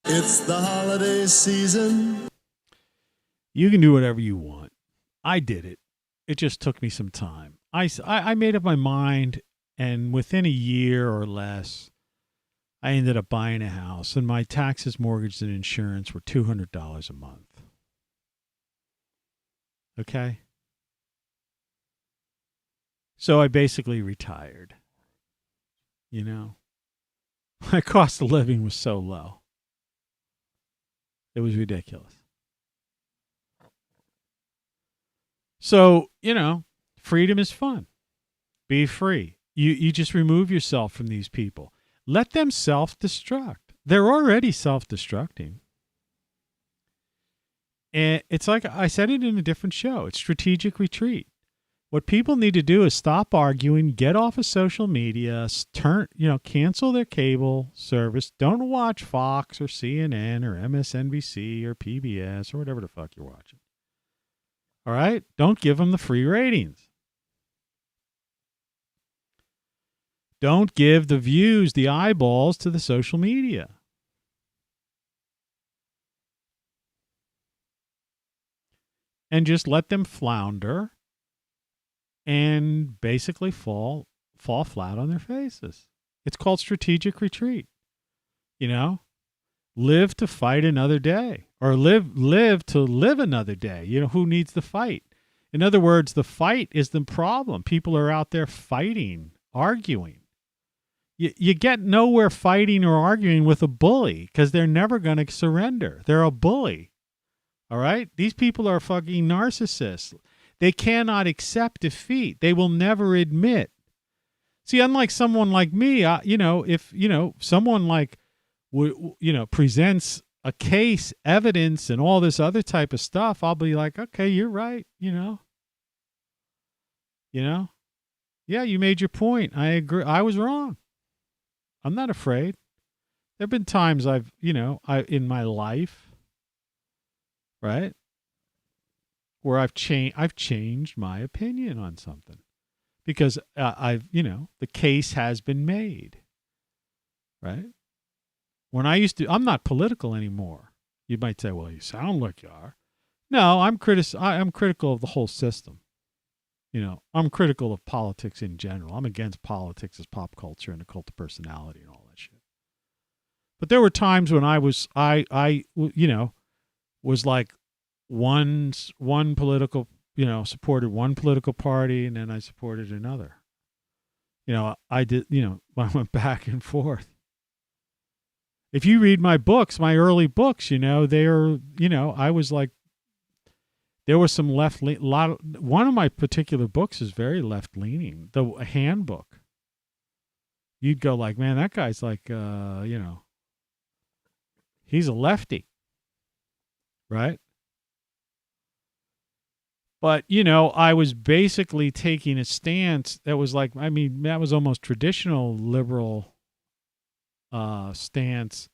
It's the holiday season. You can do whatever you want. I did it. It just took me some time. I made up my mind, and within a year or less, I ended up buying a house, and my taxes, mortgage, and insurance were $200 a month. Okay? So I basically retired. You know? My cost of living was so low. It was ridiculous. So, you know, freedom is fun. Be free. You just remove yourself from these people. Let them self-destruct. They're already self-destructing. And it's like I said it in a different show. It's strategic retreat. What people need to do is stop arguing, get off of social media, cancel their cable service. Don't watch Fox or CNN or MSNBC or PBS or whatever the fuck you're watching. All right? Don't give them the free ratings. Don't give the views, the eyeballs to the social media. And just let them flounder and basically fall flat on their faces. It's called strategic retreat. You know? Live to fight another day, or live to live another day. You know, who needs the fight? In other words, the fight is the problem. People are out there fighting, arguing. You get nowhere fighting or arguing with a bully because they're never going to surrender. They're a bully. All right? These people are fucking narcissists. They cannot accept defeat. They will never admit. See, unlike someone like me, if someone like presents a case, evidence, and all this other type of stuff, I'll be like, okay, you're right. Yeah, you made your point. I agree. I was wrong. I'm not afraid. There have been times in my life, right, where I've changed my opinion on something because the case has been made, right? When I'm not political anymore. You might say, well, you sound like you are. No, I'm critical of the whole system. I'm critical of politics in general. I'm against politics as pop culture and a cult of personality and all that shit. But there were times when I was like one political, supported one political party and then I supported another. I did, I went back and forth. If you read my books, my early books, I was like, there was some one of my particular books is very left-leaning, the handbook. You'd go like, man, that guy's like, he's a lefty, right? But, I was basically taking a stance that was like, that was almost traditional liberal stance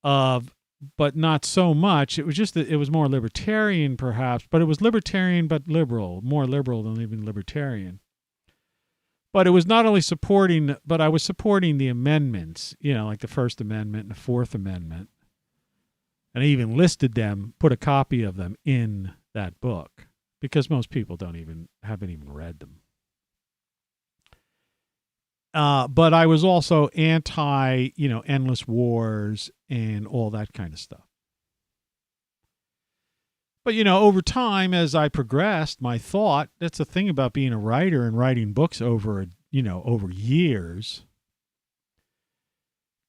of, but not so much. It was just that it was more libertarian, perhaps, but it was libertarian but liberal, more liberal than even libertarian. But it was not only supporting, but I was supporting the amendments, like the First Amendment and the Fourth Amendment. And I even listed them, put a copy of them in that book, because most people haven't even read them. But I was also anti, endless wars and all that kind of stuff. But, over time, as I progressed, my thought, that's the thing about being a writer and writing books over years,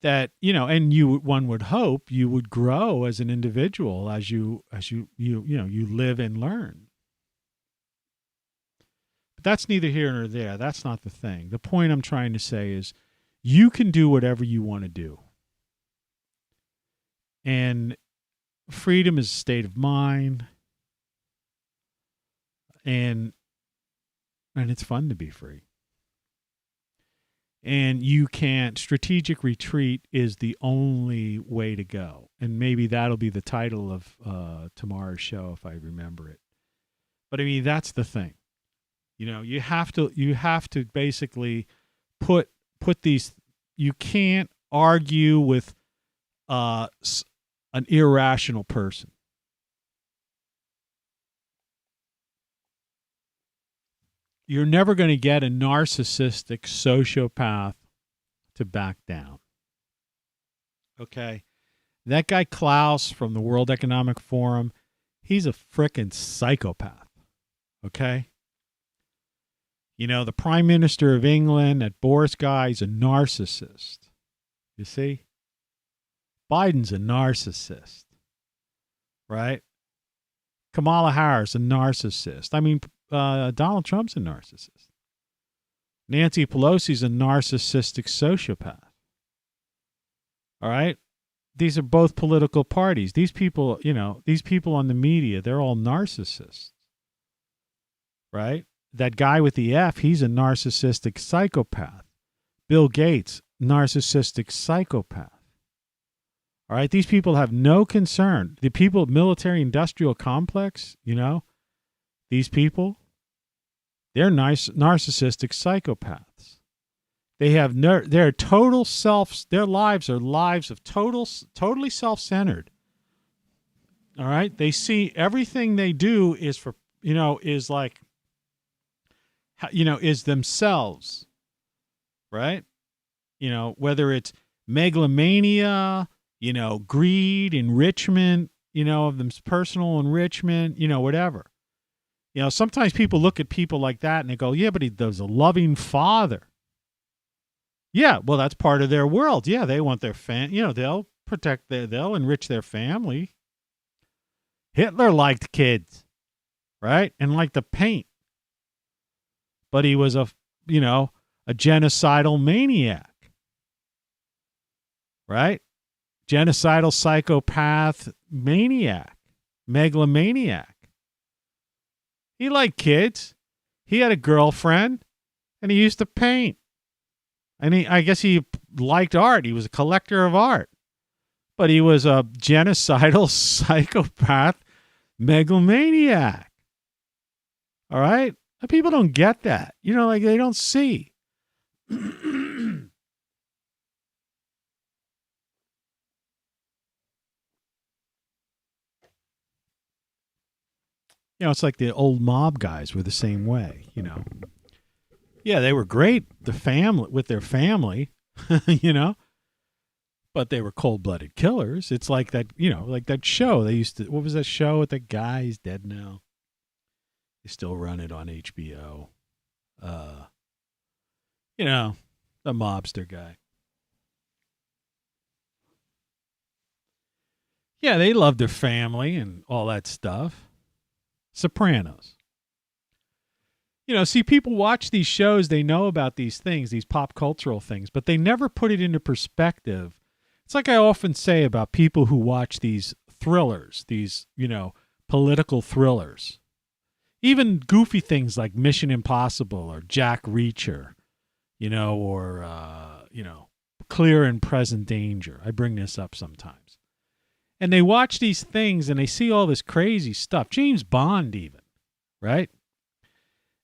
that, and one would hope you would grow as an individual as you live and learn. But that's neither here nor there. That's not the thing. The point I'm trying to say is You can do whatever you want to do. And freedom is a state of mind. And it's fun to be free. And you can't, strategic retreat is the only way to go. And maybe that'll be the title of tomorrow's show if I remember it. But I mean, that's the thing. You know, you have to basically put these, you can't argue with an irrational person. You're never going to get a narcissistic sociopath to back down. Okay? That guy Klaus from the World Economic Forum, he's a frickin' psychopath. Okay? You know, the Prime Minister of England, that Boris guy, is a narcissist. You see? Biden's a narcissist. Right? Kamala Harris, a narcissist. I mean, Donald Trump's a narcissist. Nancy Pelosi's a narcissistic sociopath. All right? These are both political parties. These people, you know, these people on the media, they're all narcissists. Right? That guy with the F, he's a narcissistic psychopath. Bill Gates, narcissistic psychopath. All right? These people have no concern. The people, military-industrial complex, you know, these people, they're narcissistic psychopaths. They have their total self. Their lives are lives of totally self-centered. All right, they see everything they do is for, you know, is like, you know, is themselves. Right, you know, whether it's megalomania, you know, greed, enrichment, you know, of them personal enrichment, you know, whatever. You know, sometimes people look at people like that and they go, yeah, but there's a loving father. Yeah, well, that's part of their world. Yeah, they want their you know, they'll protect they'll enrich their family. Hitler liked kids, right? And liked to paint. But he was a genocidal maniac. Right? Genocidal psychopath maniac, megalomaniac. He liked kids. He had a girlfriend, and he used to paint. And I guess he liked art. He was a collector of art. But he was a genocidal psychopath megalomaniac. All right? And people don't get that. You know, like they don't see. You know, it's like the old mob guys were the same way, you know. Yeah, they were great, the family with their family, you know, but they were cold-blooded killers. It's like that, you know, like that show they used to. What was that show with that guy? He's dead now. They still run it on HBO. You know, the mobster guy. Yeah, they loved their family and all that stuff. Sopranos. You know, see, people watch these shows, they know about these things, these pop cultural things, but they never put it into perspective. It's like I often say about people who watch these thrillers, these, you know, political thrillers. Even goofy things like Mission Impossible or Jack Reacher, you know, or, you know, Clear and Present Danger. I bring this up sometimes. And they watch these things and they see all this crazy stuff. James Bond even, right?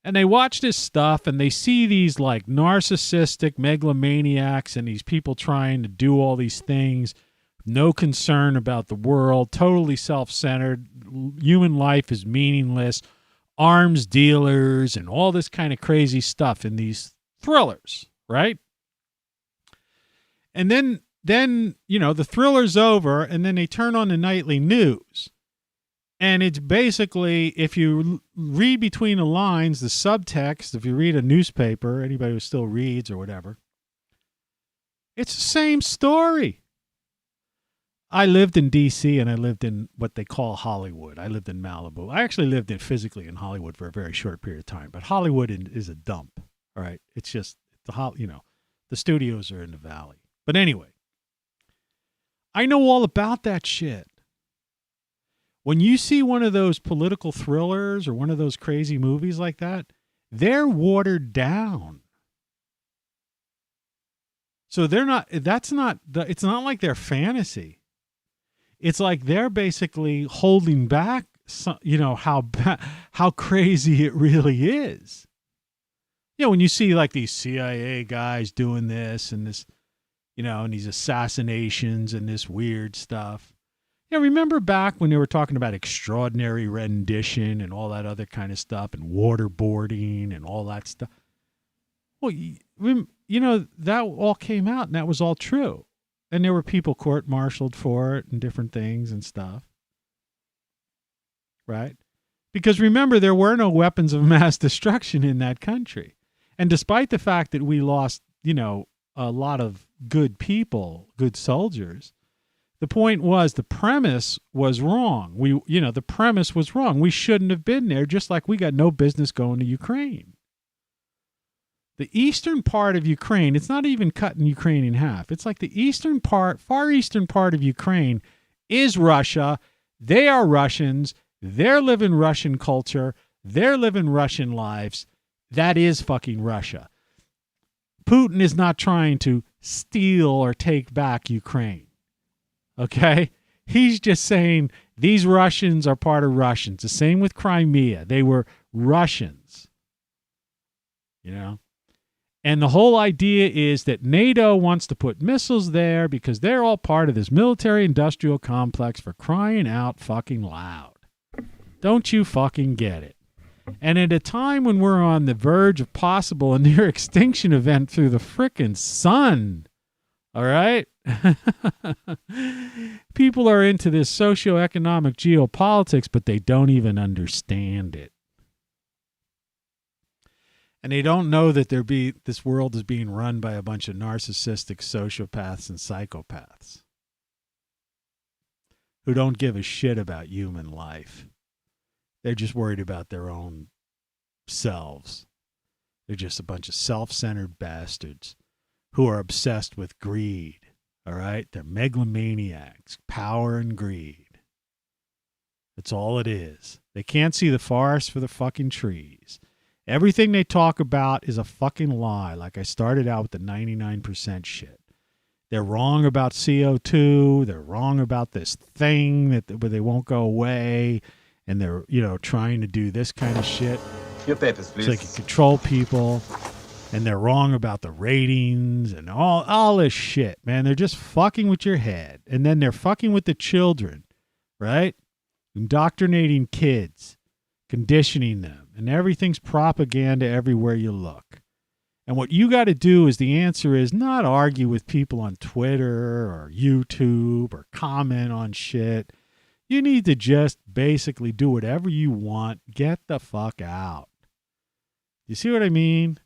And they watch this stuff and they see these like narcissistic megalomaniacs and these people trying to do all these things, no concern about the world, totally self-centered, human life is meaningless, arms dealers and all this kind of crazy stuff in these thrillers, right? And then, you know, the thriller's over and then they turn on the nightly news. And it's basically, if you read between the lines, the subtext, if you read a newspaper, anybody who still reads or whatever, it's the same story. I lived in D.C. and I lived in what they call Hollywood. I lived in Malibu. I actually lived physically in Hollywood for a very short period of time. But Hollywood is a dump, all right? It's just, you know, The studios are in the valley. But anyway, I know all about that shit. When you see one of those political thrillers or one of those crazy movies like that, they're watered down. So it's not like they're fantasy. It's like they're basically holding back, how crazy it really is. When you see like these CIA guys doing this and this, and these assassinations and this weird stuff. Remember back when they were talking about extraordinary rendition and all that other kind of stuff and waterboarding and all that stuff? Well, that all came out and that was all true. And there were people court-martialed for it and different things and stuff. Right? Because remember, there were no weapons of mass destruction in that country. And despite the fact that we lost, a lot of good people, good soldiers, the point was the premise was wrong. The premise was wrong. We shouldn't have been there, just like we got no business going to Ukraine. The eastern part of Ukraine, it's not even cutting Ukraine in half. It's like the eastern part, far eastern part of Ukraine is Russia. They are Russians. They're living Russian culture. They're living Russian lives. That is fucking Russia. Putin is not trying to steal or take back Ukraine. Okay? He's just saying these Russians are part of Russians. The same with Crimea. They were Russians. And the whole idea is that NATO wants to put missiles there because they're all part of this military-industrial complex, for crying out fucking loud. Don't you fucking get it? And at a time when we're on the verge of possible and near extinction event through the frickin' sun, all right? People are into this socioeconomic geopolitics, but they don't even understand it. And they don't know that this world is being run by a bunch of narcissistic sociopaths and psychopaths who don't give a shit about human life. They're just worried about their own selves. They're just a bunch of self-centered bastards who are obsessed with greed. All right? They're megalomaniacs, power and greed. That's all it is. They can't see the forest for the fucking trees. Everything they talk about is a fucking lie, like I started out with the 99% shit. They're wrong about CO2. They're wrong about this thing where they won't go away. And they're, trying to do this kind of shit. Your papers, please. So they can control people. And they're wrong about the ratings and all this shit, man. They're just fucking with your head. And then they're fucking with the children, right? Indoctrinating kids, conditioning them. And everything's propaganda everywhere you look. And what you got to do is, the answer is not argue with people on Twitter or YouTube or comment on shit. You need to just basically do whatever you want. Get the fuck out. You see what I mean?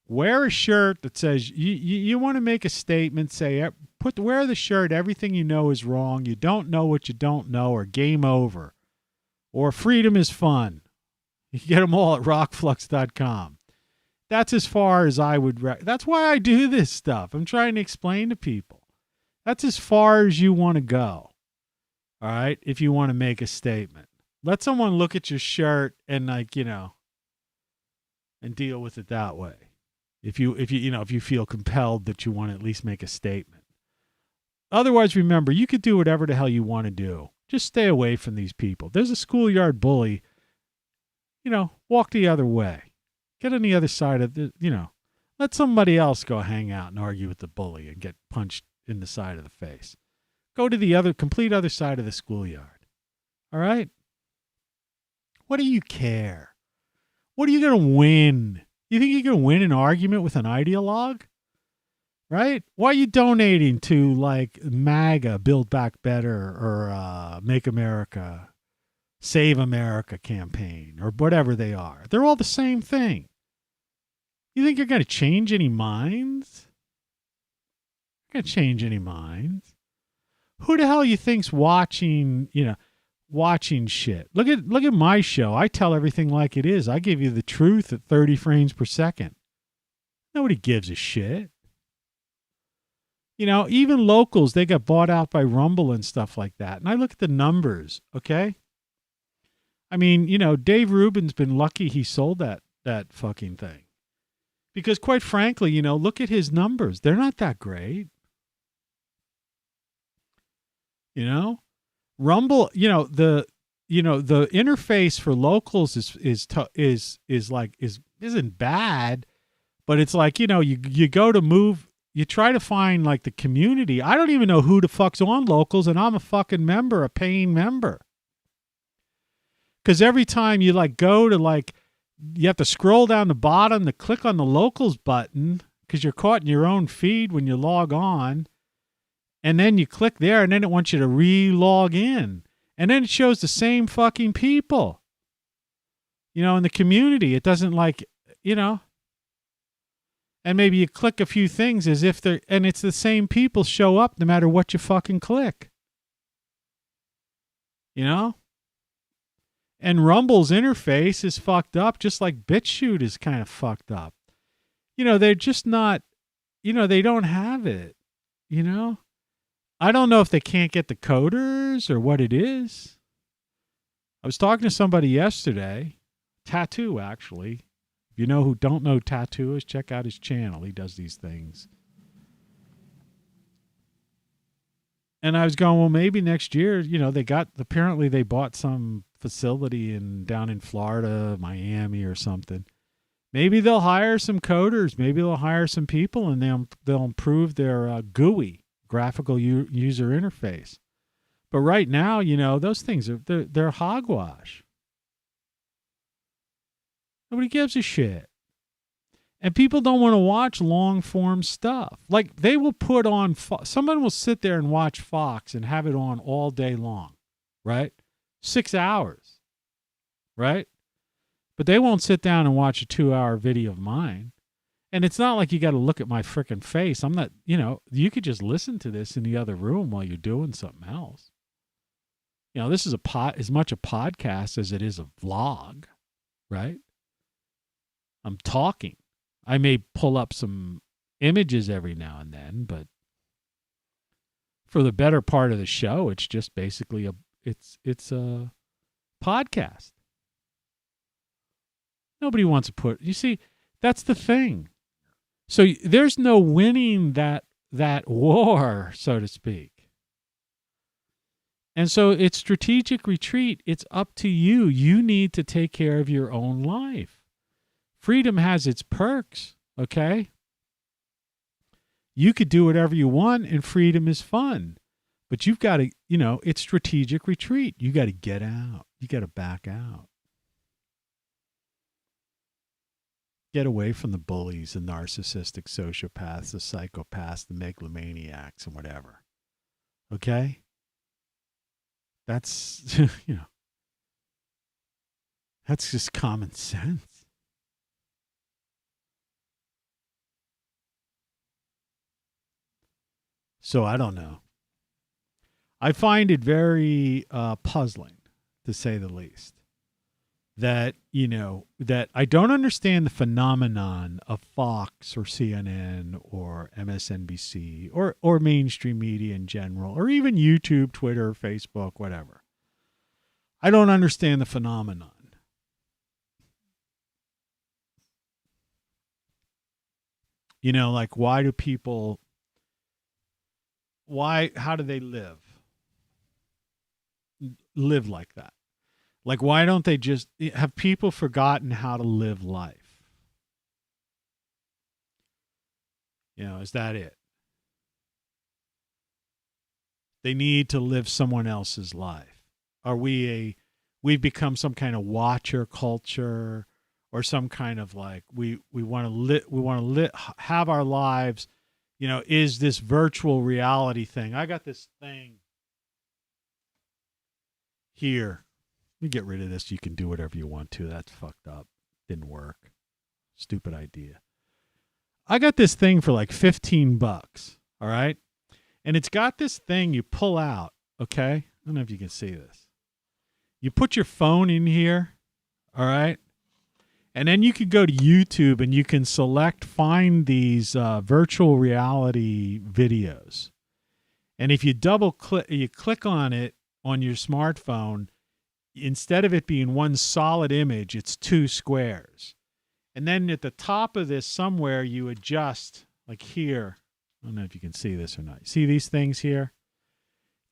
Wear a shirt that says you want to make a statement. Say, wear the shirt. Everything you know is wrong. You don't know what you don't know, or game over, or freedom is fun. You can get them all at ROCKFLUX.com. That's as far as I would. That's why I do this stuff. I'm trying to explain to people. That's as far as you want to go. All right, if you want to make a statement, let someone look at your shirt and and deal with it that way. If you feel compelled that you want to at least make a statement. Otherwise, remember, you could do whatever the hell you want to do. Just stay away from these people. There's a schoolyard bully. Walk the other way. Get on the other side of the. Let somebody else go hang out and argue with the bully and get punched in the side of the face. Go to the complete other side of the schoolyard. All right? What do you care? What are you going to win? You think you're going to win an argument with an ideologue? Right? Why are you donating to MAGA, Build Back Better, or Make America, Save America campaign, or whatever they are? They're all the same thing. You think you're going to change any minds? You're going to change any minds? Who the hell you think's watching shit? Look at my show. I tell everything like it is. I give you the truth at 30 frames per second. Nobody gives a shit. You know, even locals, they got bought out by Rumble and stuff like that. And I look at the numbers, okay? I mean, you know, Dave Rubin's been lucky he sold that fucking thing. Because quite frankly, you know, look at his numbers. They're not that great. You know? Rumble, the interface for locals isn't bad, but it's like, you know, you go to move, you try to find like the community. I don't even know who the fuck's on locals, and I'm a fucking member, a paying member. Because every time you like go to like, you have to scroll down the bottom to click on the locals button because you're caught in your own feed when you log on. And then you click there, and then it wants you to re-log in. And then it shows the same fucking people. You know, in the community. It doesn't like, you know. And maybe you click a few things as if they're, and it's the same people show up no matter what you fucking click. You know? And Rumble's interface is fucked up, just like BitChute is kind of fucked up. You know, they're just not, you know, they don't have it, you know? I don't know if they can't get the coders or what it is. I was talking to somebody yesterday, Tattoo actually. If you know who don't know Tattoo is, check out his channel. He does these things. And I was going, well, maybe next year, you know, apparently they bought some facility down in Florida, Miami or something. Maybe they'll hire some coders. Maybe they'll hire some people, and they'll improve their GUI, graphical user interface. But right now, you know, those things they're hogwash. Nobody gives a shit. And people don't want to watch long form stuff. Like they will put on, someone will sit there and watch Fox and have it on all day long, right? 6 hours, right? But they won't sit down and watch a 2-hour video of mine. And it's not like you got to look at my frickin' face. I'm not, you know, you could just listen to this in the other room while you're doing something else. You know, this is as much a podcast as it is a vlog, right? I'm talking. I may pull up some images every now and then, but for the better part of the show, it's just basically it's a podcast. Nobody wants to put, you see, that's the thing. So there's no winning that war, so to speak. And so it's strategic retreat. It's up to you. You need to take care of your own life. Freedom has its perks, okay? You could do whatever you want, and freedom is fun. But you've got to, you know, it's strategic retreat. You got to get out. You got to back out. Get away from the bullies, the narcissistic sociopaths, the psychopaths, the megalomaniacs, and whatever. Okay? That's, you know, that's just common sense. So I don't know. I find it very puzzling, to say the least, that, you know, that I don't understand the phenomenon of Fox or CNN or MSNBC or mainstream media in general, or even YouTube, Twitter, Facebook, whatever. I don't understand the phenomenon. You know, like, why do people... how do they live like that? Like, why don't they just, have people forgotten how to live life? You know, is that it? They need to live someone else's life. Are we've become some kind of watcher culture, or some kind of like, we want to have our lives. You know, is this virtual reality thing? I got this thing here. Let me get rid of this. You can do whatever you want to. That's fucked up. Didn't work. Stupid idea. I got this thing for like $15. All right. And it's got this thing you pull out. Okay. I don't know if you can see this. You put your phone in here. All right. And then you could go to YouTube and you can find these virtual reality videos. And if you click on it on your smartphone, instead of it being one solid image, it's two squares. And then at the top of this somewhere, you adjust, like here. I don't know if you can see this or not. See these things here?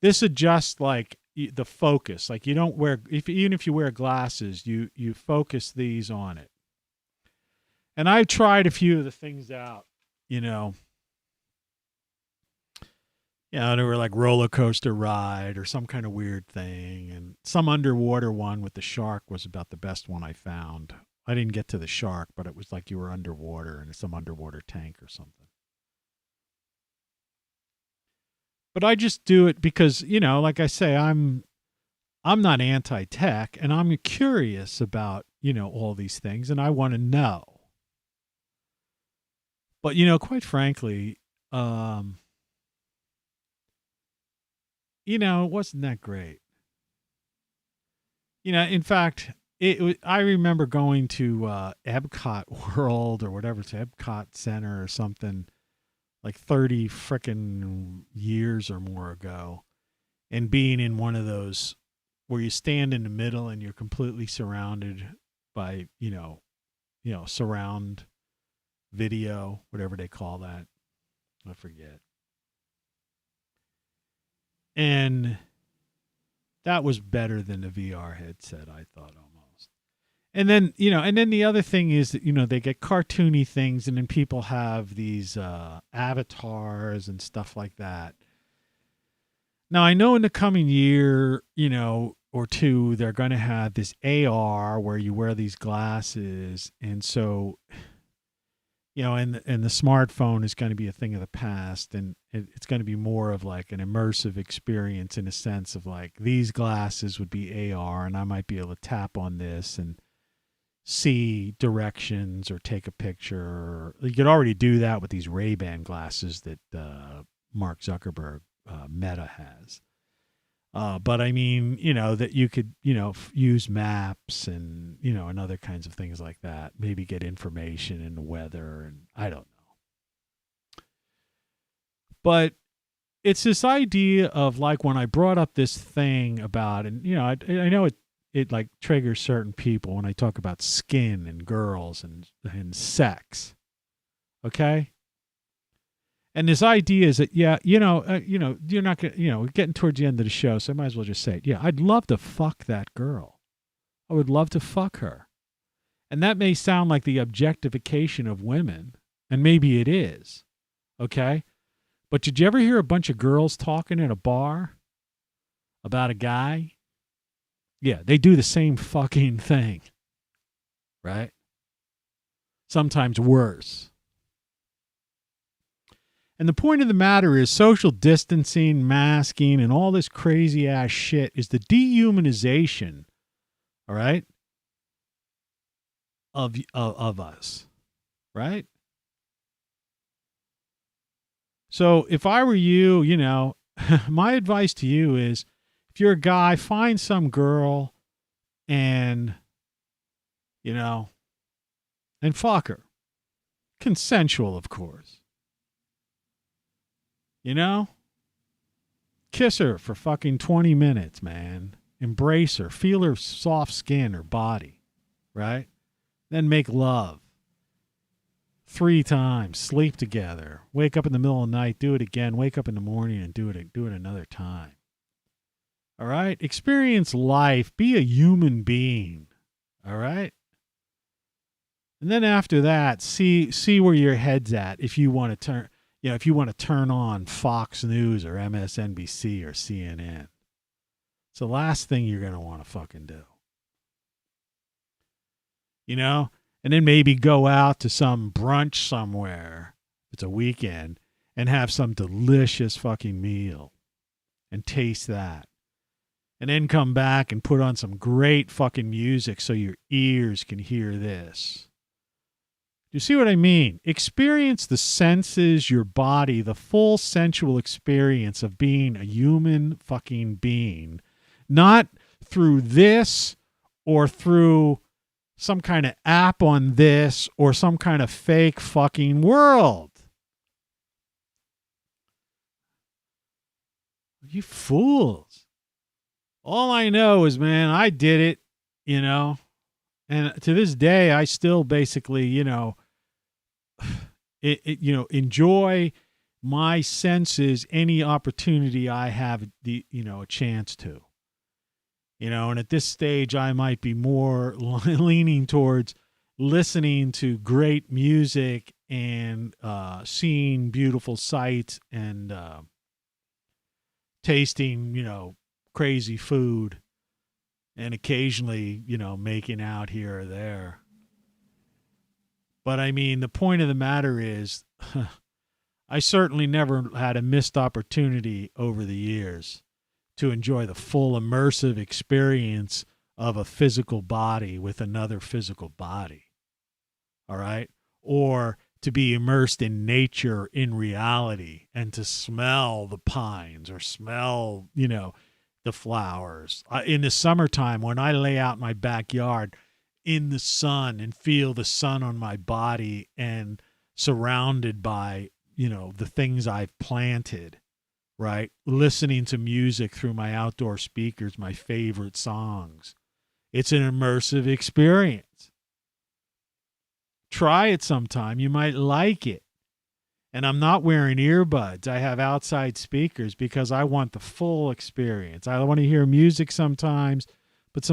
This adjusts like the focus. Like you don't wear, even if you wear glasses, you focus these on it. And I've tried a few of the things out, you know. Yeah, they were like roller coaster ride or some kind of weird thing. And some underwater one with the shark was about the best one I found. I didn't get to the shark, but it was like you were underwater in some underwater tank or something. But I just do it because, you know, like I say, I'm not anti-tech, and I'm curious about, you know, all these things, and I want to know. But, you know, quite frankly, you know, it wasn't that great. You know, in fact, I remember going to Epcot World or whatever, it's Epcot Center or something, like 30 frickin' years or more ago, and being in one of those where you stand in the middle and you're completely surrounded by, you know, surround video, whatever they call that. I forget. And that was better than the VR headset, I thought, almost. And then, you know, and then the other thing is that, you know, they get cartoony things, and then people have these avatars and stuff like that. Now, I know in the coming year, you know, or two, they're going to have this AR where you wear these glasses. And so, you know, and the smartphone is going to be a thing of the past, and it's going to be more of like an immersive experience in a sense of like these glasses would be AR, and I might be able to tap on this and see directions or take a picture. You could already do that with these Ray-Ban glasses that Mark Zuckerberg, Meta, has. But I mean, you know, that you could, you know, use maps and, you know, and other kinds of things like that. Maybe get information in the weather, and I don't know. But it's this idea of like when I brought up this thing about, and, you know, I know it like triggers certain people when I talk about skin and girls and sex. Okay? And this idea is that, yeah, you're not going to, we're getting towards the end of the show, so I might as well just say it. Yeah, I'd love to fuck that girl. I would love to fuck her. And that may sound like the objectification of women, and maybe it is, okay? But did you ever hear a bunch of girls talking at a bar about a guy? Yeah, they do the same fucking thing, right? Sometimes worse. And the point of the matter is social distancing, masking, and all this crazy ass shit is the dehumanization, all right, of us, right? So if I were you, you know, my advice to you is, if you're a guy, find some girl and, you know, and fuck her. Consensual, of course. You know? Kiss her for fucking 20 minutes, man. Embrace her. Feel her soft skin, her body. Right? Then make love. 3 times. Sleep together. Wake up in the middle of the night. Do it again. Wake up in the morning and do it another time. All right? Experience life. Be a human being. All right? And then after that, see where your head's at if you want to turn... You know, if you want to turn on Fox News or MSNBC or CNN, it's the last thing you're going to want to fucking do. You know? And then maybe go out to some brunch somewhere, it's a weekend, and have some delicious fucking meal and taste that. And then come back and put on some great fucking music so your ears can hear this. You see what I mean? Experience the senses, your body, the full sensual experience of being a human fucking being. Not through this or through some kind of app on this or some kind of fake fucking world. You fools. All I know is, man, I did it, you know, and to this day, I still basically, you know, enjoy my senses any opportunity I have a chance to. You know, and at this stage, I might be more leaning towards listening to great music and seeing beautiful sights and tasting, you know, crazy food and occasionally, you know, making out here or there. But I mean, the point of the matter is, I certainly never had a missed opportunity over the years to enjoy the full immersive experience of a physical body with another physical body. All right? Or to be immersed in nature, in reality, and to smell the pines or smell, you know, the flowers. In the summertime, when I lay out in my backyard in the sun and feel the sun on my body and surrounded by, you know, the things I've planted, right? Listening to music through my outdoor speakers, my favorite songs. It's an immersive experience. Try it sometime. You might like it. And I'm not wearing earbuds. I have outside speakers because I want the full experience. I want to hear music sometimes, but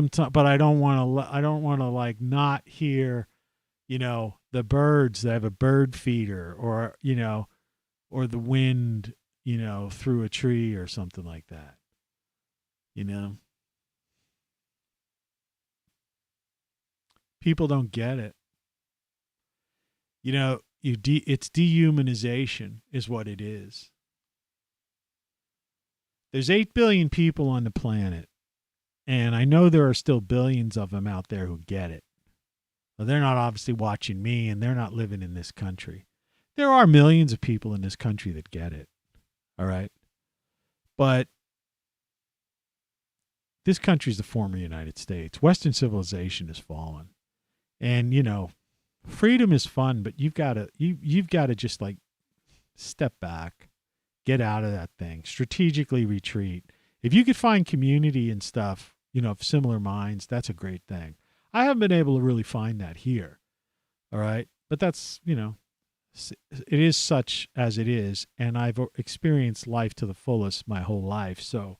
I don't want to like not hear, you know, the birds that have a bird feeder or, you know, or the wind, you know, through a tree or something like that, you know. People don't get it. You know, it's dehumanization is what it is. There's 8 billion people on the planet, and I know there are still billions of them out there who get it. Well, they're not obviously watching me, and they're not living in this country. There are millions of people in this country that get it. All right. But this country is the former United States. Western civilization has fallen. And, you know, freedom is fun, but you've got to just like step back, get out of that thing, strategically retreat. If you could find community and stuff, you know, of similar minds, that's a great thing. I haven't been able to really find that here. All right. But that's, you know, it is such as it is, and I've experienced life to the fullest my whole life, so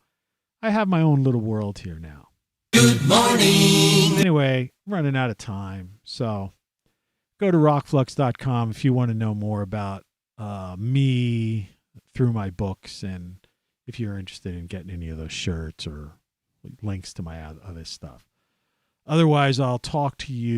I have my own little world here now. Good morning. Anyway, I'm running out of time, so go to rockflux.com if you want to know more about me through my books, and if you're interested in getting any of those shirts or links to my other stuff. Otherwise, I'll talk to you